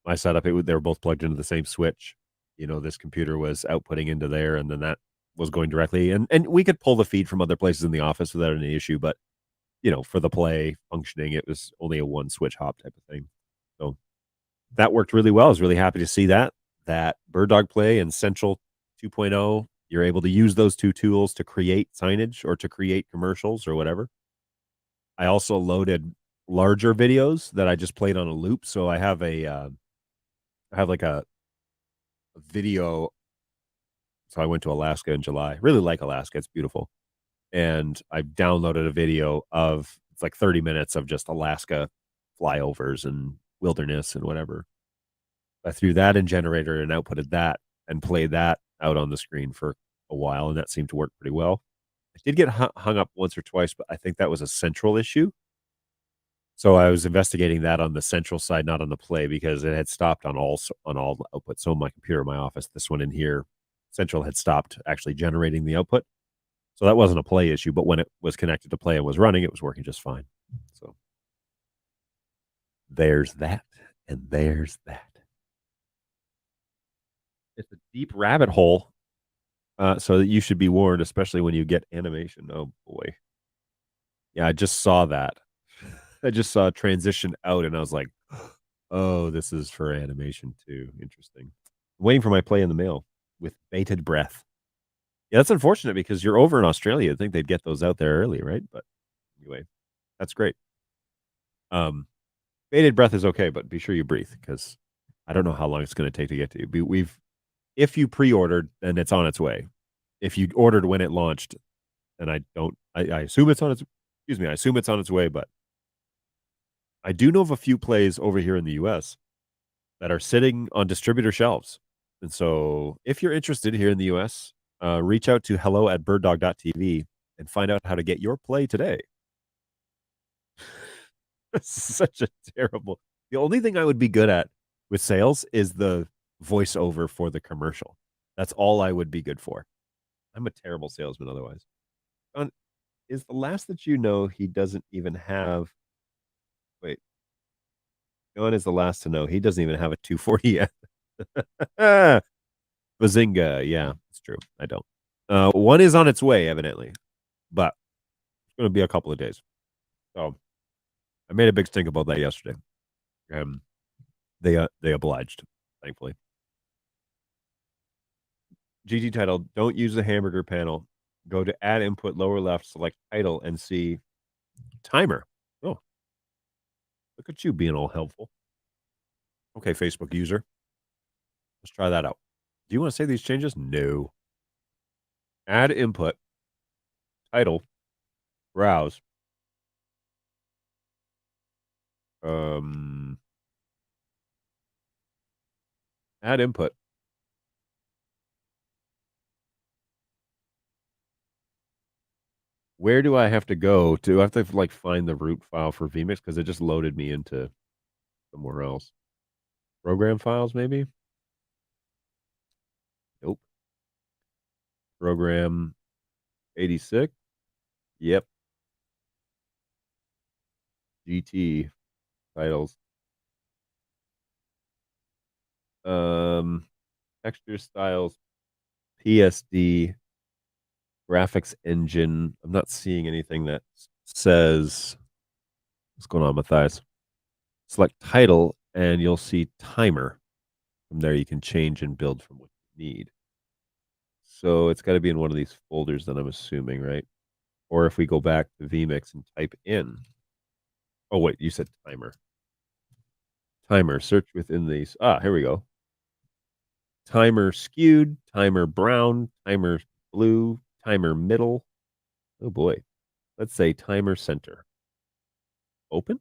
they were both plugged into the same switch. This computer was outputting into there, and then that was going directly. And we could pull the feed from other places in the office without any issue. But, for the Play functioning, it was only a one switch hop type of thing. So that worked really well. I was really happy to see that BirdDog Play and Central 2.0, you're able to use those two tools to create signage or to create commercials or whatever. I also loaded larger videos that I just played on a loop. So I have like a video. So I went to Alaska in July. Really like Alaska. It's beautiful. And I downloaded a video it's like 30 minutes of just Alaska flyovers and wilderness and whatever. I threw that in generator and outputted that and played that out on the screen for a while, and that seemed to work pretty well. I did get hung up once or twice, but I think that was a central issue. So I was investigating that on the central side, not on the Play, because it had stopped on all the output. So my computer in my office, this one in here, central had stopped actually generating the output. So that wasn't a Play issue, but when it was connected to Play and was running, it was working just fine. So there's that, and there's that. It's a deep rabbit hole, so that you should be warned, especially when you get animation. Oh boy. Yeah, I just saw that. I just saw a transition out, and I was like, oh, this is for animation too. Interesting. I'm waiting for my Play in the mail with bated breath. Yeah, that's unfortunate because you're over in Australia. I think they'd get those out there early, right? But anyway, that's great. Bated breath is okay, but be sure you breathe, because I don't know how long it's going to take to get to you. If you pre-ordered, then it's on its way. If you ordered when it launched, and I assume it's on its, I assume it's on its way, but I do know of a few plays over here in the US that are sitting on distributor shelves. And so if you're interested here in the US, reach out to hello@birddog.tv and find out how to get your play today. Such a terrible. The only thing I would be good at with sales is the voiceover for the commercial. That's all I would be good for. I'm a terrible salesman otherwise. Is the last that you know he doesn't even have. Wait. John is the last to know he doesn't even have a 240 yet. Bazinga. Yeah, it's true. I don't. One is on its way, evidently, but it's going to be a couple of days. So I made a big stink about that yesterday. They obliged, thankfully. GT title, don't use the hamburger panel. Go to add input, lower left, select title, and see timer. Oh, look at you being all helpful. Okay, Facebook user. Let's try that out. Do you want to save these changes? No. Add input, title, browse. Add input. Where do I have to go to? I have to like find the root file for vmix because it just loaded me into somewhere else. Program files, maybe? Nope. Program 86. Yep. GT titles. Texture styles, PSD, graphics engine. I'm not seeing anything that says what's going on, Matthias. Select title and you'll see timer. From there you can change and build from what you need. So it's got to be in one of these folders that I'm assuming, right? Or if we go back to vmix and type in. Oh, wait, you said timer. Timer, search within these. Here we go. Timer skewed, timer brown, timer blue, timer middle. Oh boy. Let's say timer center. Open.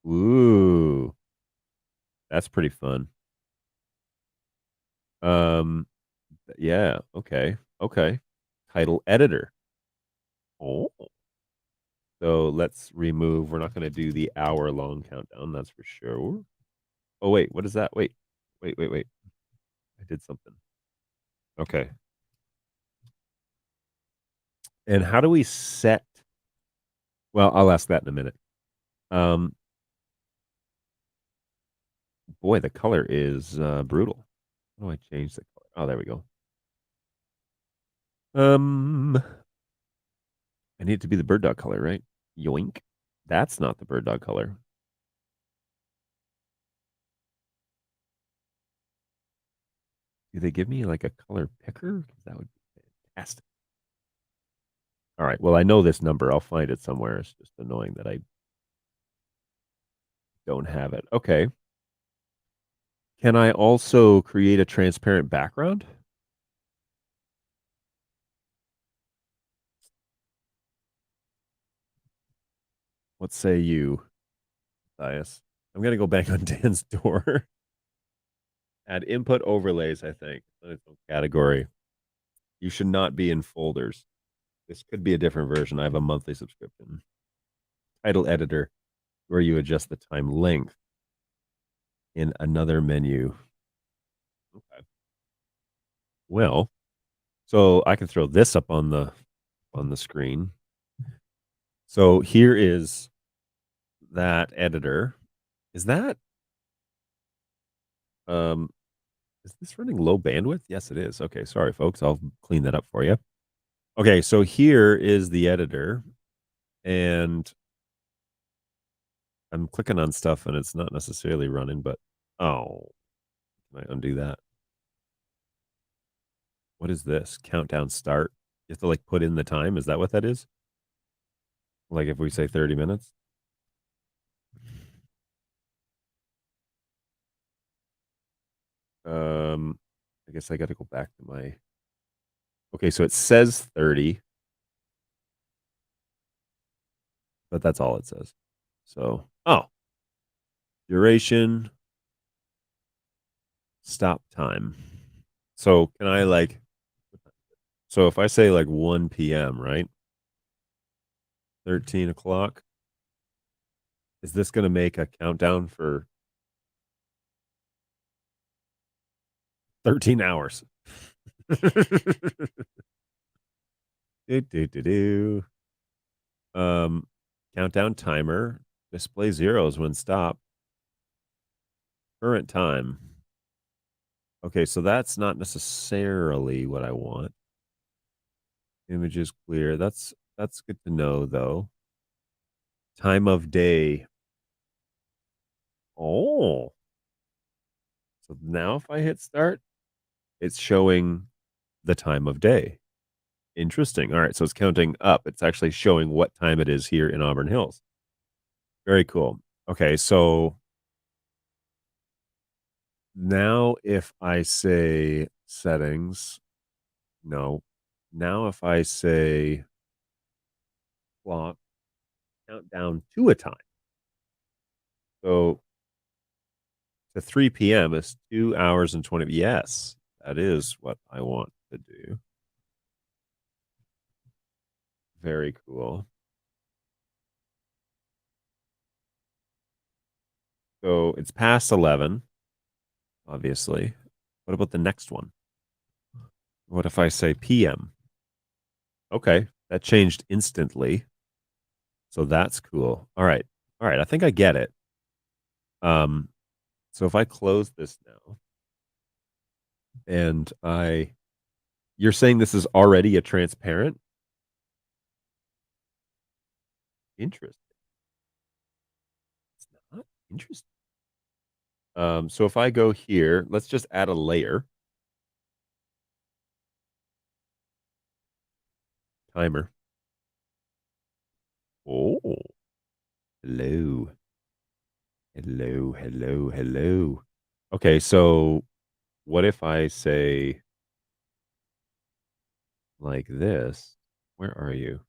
Ooh. That's pretty fun. Yeah, okay. Okay. Title editor. Oh. So let's remove. We're not going to do the hour-long countdown, that's for sure. Oh, wait, what is that? Wait. I did something. Okay. And how do we set? Well, I'll ask that in a minute. Boy, the color is brutal. How do I change the color? Oh, there we go. I need it to be the bird dog color, right? Yoink. That's not the bird dog color. Do they give me like a color picker? That would be fantastic. All right. Well, I know this number. I'll find it somewhere. It's just annoying that I don't have it. Okay. Can I also create a transparent background? What say you, Matthias? I'm going to go back on Dan's door. Add input overlays, I think. Category. You should not be in folders. This could be a different version. I have a monthly subscription. Title editor, where you adjust the time length in another menu. Okay. Well, so I can throw this up on the screen. So here is that editor. Is that is this running low bandwidth? Yes, it is. Okay, sorry folks. I'll clean that up for you. Okay, so here is the editor and I'm clicking on stuff and it's not necessarily running, but oh, can I undo that? What is this? Countdown start. You have to like put in the time. Is that what that is? Like if we say 30 minutes? I guess I got to go back to my. Okay, so it says 30, but that's all it says. So, duration, stop time. So can I so if I say like 1 p.m., right? 13 o'clock, is this going to make a countdown for 13 hours? do. Countdown timer, display zeros when stopped. Current time. Okay, so that's not necessarily what I want. Image is clear. That's good to know though. Time of day. Oh. So now if I hit start, it's showing the time of day. Interesting. All right, so it's counting up. It's actually showing what time it is here in Auburn Hills. Very cool. Okay, so now if I say settings, no. Now if I say clock, count down to a time. So to 3 p.m. is 2 hours and 20. Yes, that is what I want to do. Very cool. So it's past 11, obviously. What about the next one? What if I say PM? Okay, that changed instantly. So that's cool. All right. I think I get it. So if I close this now and you're saying this is already a transparent? Interesting. It's not interesting. So if I go here, let's just add a layer. Timer. Oh. Hello. Hello. Okay, so what if I say like this? Where are you?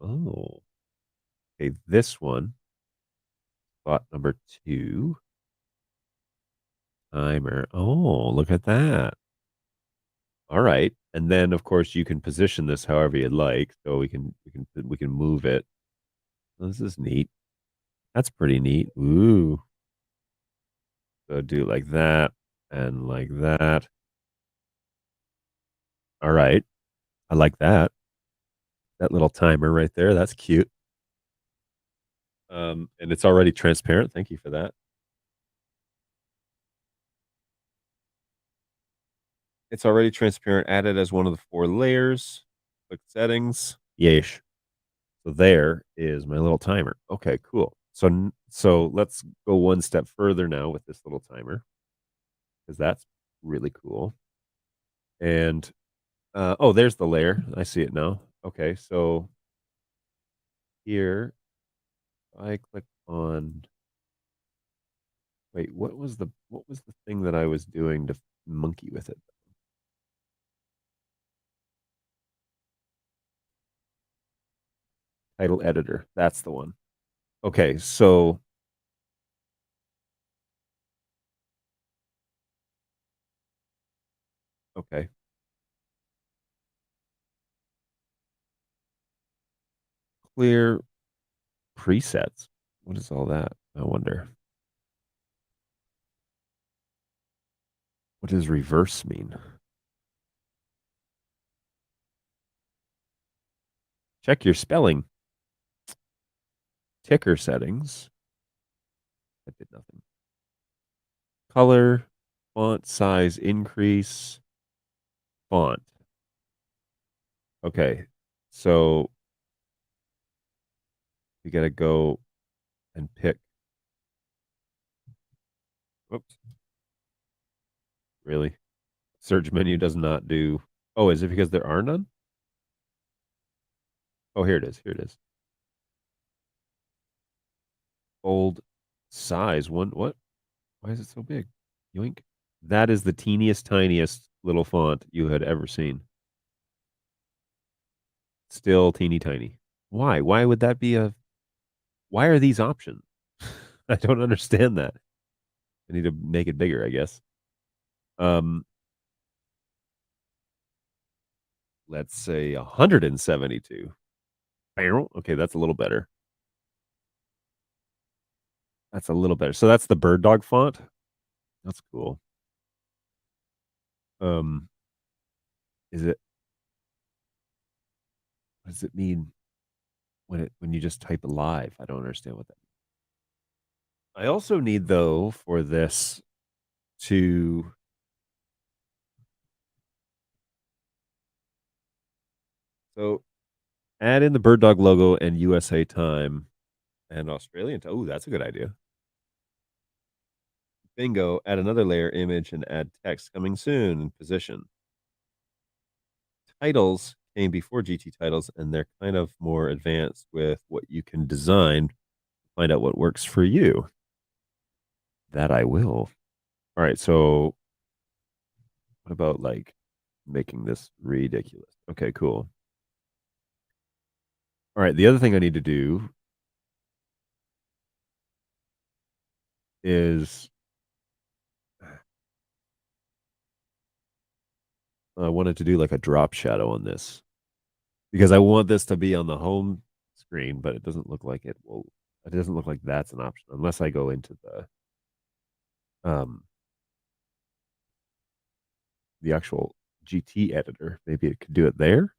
Oh. Okay, this one. Spot number 2. Timer. Oh, look at that. All right. And then of course you can position this however you'd like. So we can move it. This is neat. That's pretty neat. Ooh. So do like that and like that. All right. I like that. That little timer right there. That's cute. And it's already transparent. Thank you for that. It's already transparent. Added as one of the 4 layers. Click settings. Yeesh. So there is my little timer. Okay, cool. So let's go one step further now with this little timer, because that's really cool. And there's the layer. I see it now. Okay, so here I click on. Wait, what was the thing that I was doing to monkey with it? Title editor. That's the one. Okay, so okay. Clear presets. What is all that? I wonder. What does reverse mean? Check your spelling. Ticker settings. That did nothing. Color, font size increase, font. Okay, so we got to go and pick. Whoops. Really? Search menu does not do. Oh, is it because there are none? Oh, here it is. Here it is. Bold size. One. What? Why is it so big? Yoink. That is the teeniest, tiniest little font you had ever seen. Still teeny tiny. Why? Why would that be a... Why are these options? I don't understand that. I need to make it bigger, I guess. Let's say 172. Okay, that's a little better. That's a little better. So that's the bird dog font. That's cool. Is it... What does it mean when you just type live? I don't understand what that means. I also need, though, for this to... So add in the bird dog logo and USA time and Australian time. Oh, that's a good idea. Bingo. Add another layer image and add text coming soon. Position. Titles came before GT titles, and they're kind of more advanced with what you can design. Find out what works for you. That I will. All right, so what about like making this ridiculous? Okay, cool. All right, the other thing I need to do is I wanted to do like a drop shadow on this because I want this to be on the home screen, but it doesn't look like it will. It doesn't look like that's an option unless I go into the actual GT editor. Maybe it could do it there.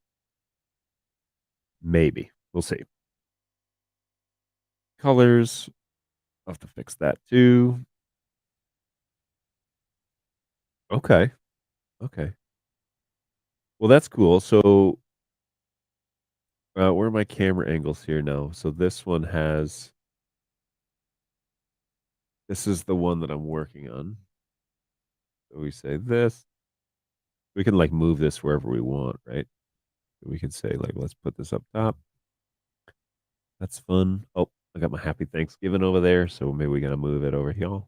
Maybe. We'll see. Colors. I'll have to fix that too. Okay. Okay. Well, that's cool. So where are my camera angles here now? So this one has... This is the one that I'm working on. So we say this. We can like move this wherever we want, right? We can say like, let's put this up top. That's fun. Oh, I got my Happy Thanksgiving over there. So maybe we got to move it over here.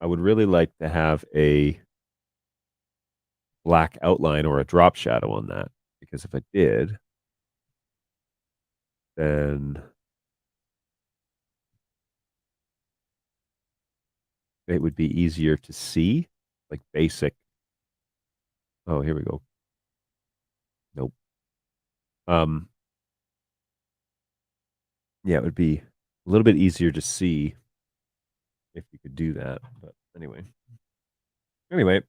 I would really like to have a black outline or a drop shadow on that, because if I did, then it would be easier to see, like basic. Oh, here we go. Nope. Yeah, it would be a little bit easier to see if you could do that. But anyway, I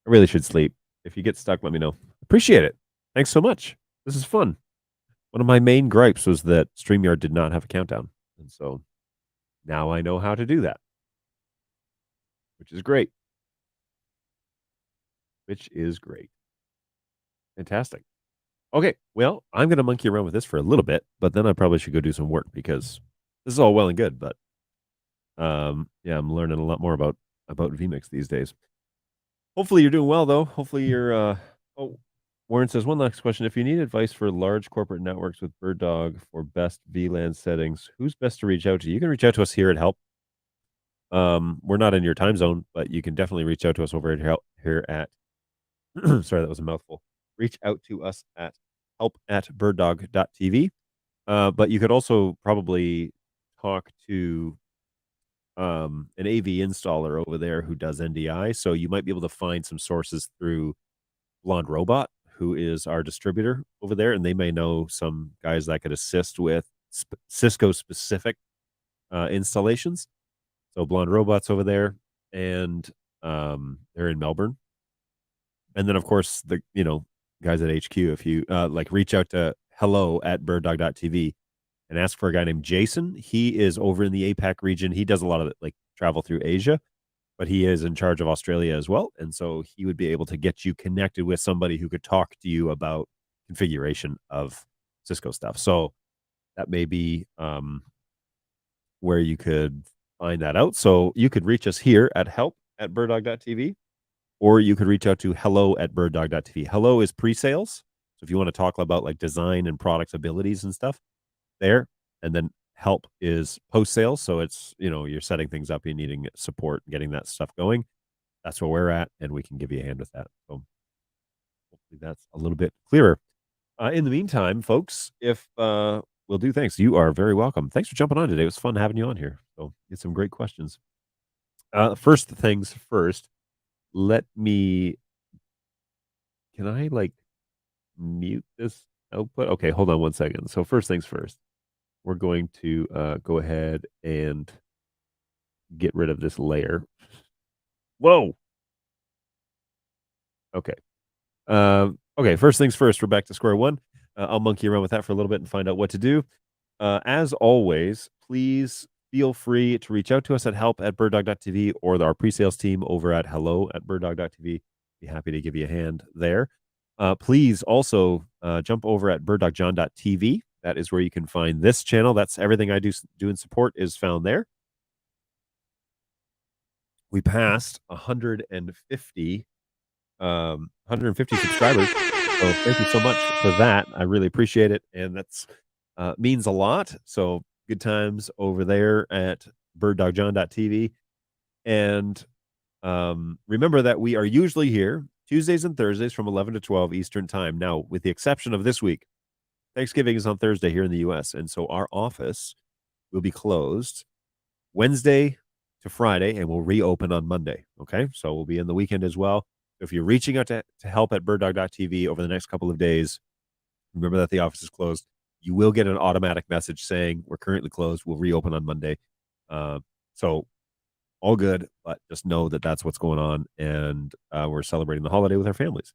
really should sleep. If you get stuck, let me know. Appreciate it. Thanks so much. This is fun. One of my main gripes was that StreamYard did not have a countdown. And so now I know how to do that, which is great. Fantastic. Okay, well, I'm going to monkey around with this for a little bit, but then I probably should go do some work because this is all well and good. But yeah, I'm learning a lot more about vMix these days. Hopefully you're doing well, though. Hopefully you're... Oh, Warren says, one last question. If you need advice for large corporate networks with BirdDog for best VLAN settings, who's best to reach out to? You can reach out to us here at Help. We're not in your time zone, but you can definitely reach out to us over here at sorry, that was a mouthful. Reach out to us at help@birddog.tv. But you could also probably talk to an AV installer over there who does NDI. So you might be able to find some sources through Blonde Robot, who is our distributor over there, and they may know some guys that could assist with Cisco specific installations. So Blonde Robot's over there, and they're in Melbourne. And then of course the guys at HQ, if you like reach out to hello@birddog.tv and ask for a guy named Jason. He is over in the APAC region. He does a lot of like travel through Asia, but he is in charge of Australia as well. And so he would be able to get you connected with somebody who could talk to you about configuration of Cisco stuff. So that may be where you could find that out. So you could reach us here at help@birddog.tv, or you could reach out to hello@birddog.tv. Hello is pre-sales. So if you want to talk about like design and product abilities and stuff there, and then help is post sales. So it's, you're setting things up, you're needing support, getting that stuff going. That's where we're at, and we can give you a hand with that. So hopefully that's a little bit clearer. In the meantime, folks, if we'll do thanks. You are very welcome. Thanks for jumping on today. It was fun having you on here. So get some great questions. First things first, can I mute this output? Okay, hold on one second. So first things first, we're going to go ahead and get rid of this layer. Whoa. Okay. Okay, first things first, we're back to square one. I'll monkey around with that for a little bit and find out what to do. As always, please feel free to reach out to us at help@birddog.tv or our pre-sales team over at hello@birddog.tv. Be happy to give you a hand there. Please also jump over at BirdDogJon.tv. That is where you can find this channel. That's everything I do in support is found there. We passed 150 subscribers. So thank you so much for that. I really appreciate it. And that's means a lot. So good times over there at BirdDogJon.tv. And remember that we are usually here Tuesdays and Thursdays from 11 to 12 Eastern time. Now, with the exception of this week, Thanksgiving is on Thursday here in the U.S. And so our office will be closed Wednesday to Friday, and we'll reopen on Monday. Okay. So we'll be in the weekend as well. If you're reaching out to help at BirdDog.tv over the next couple of days, remember that the office is closed. You will get an automatic message saying we're currently closed. We'll reopen on Monday. So all good, but just know that that's what's going on, and we're celebrating the holiday with our families.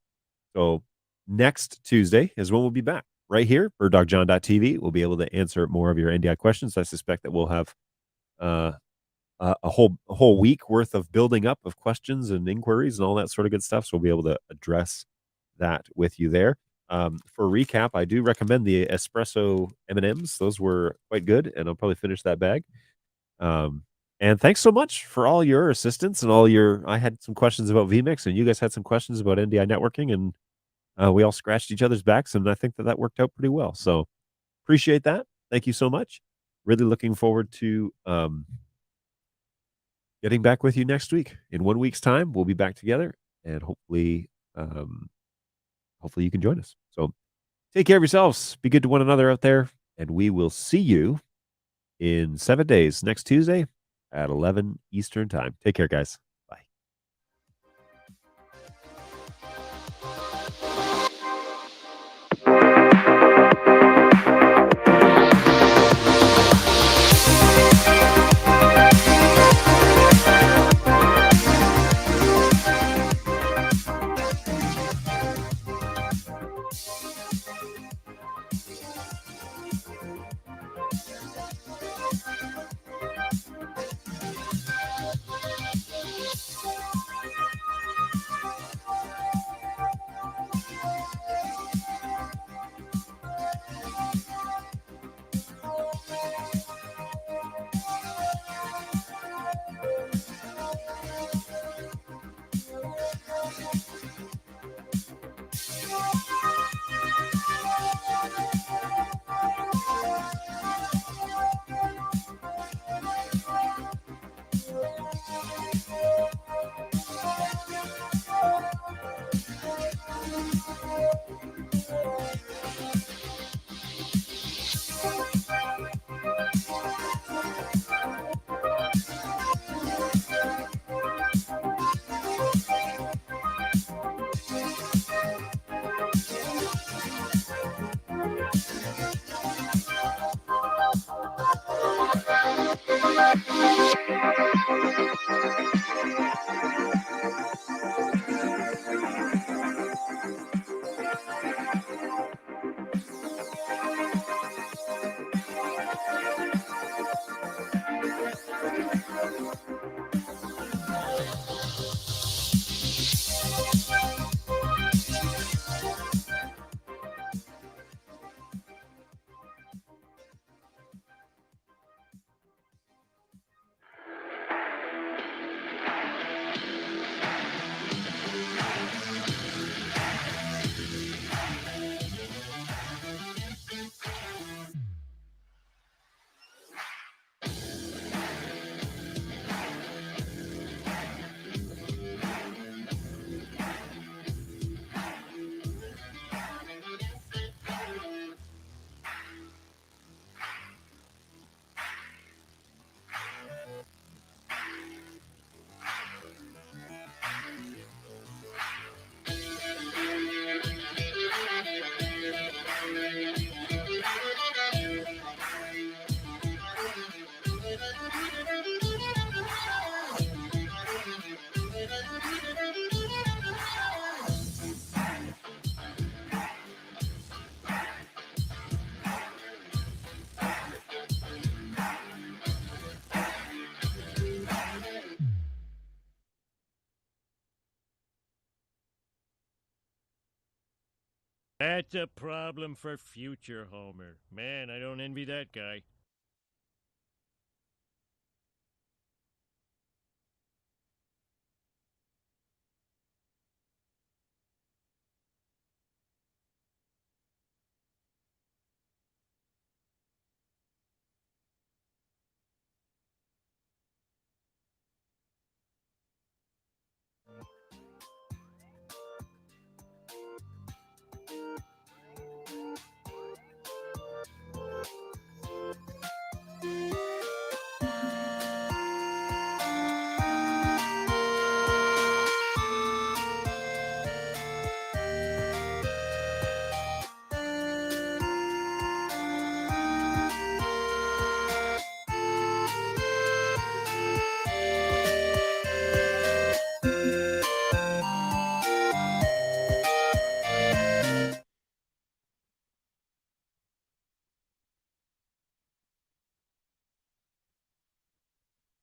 So next Tuesday is when we'll be back right here, BirdDogJon.tv. We'll be able to answer more of your NDI questions. I suspect that we'll have a whole week worth of building up of questions and inquiries and all that sort of good stuff. So we'll be able to address that with you there. For recap, I do recommend the espresso M&Ms. Those were quite good, and I'll probably finish that bag. And thanks so much for all your assistance and I had some questions about vMix, and you guys had some questions about NDI networking, and we all scratched each other's backs, and I think that worked out pretty well. So appreciate that. Thank you so much. Really looking forward to getting back with you next week. In 1 week's time, we'll be back together, and hopefully you can join us. So take care of yourselves. Be good to one another out there, and we will see you in 7 days, next Tuesday at 11 Eastern time. Take care, guys. Bye. That's a problem for future Homer. Man, I don't envy that guy.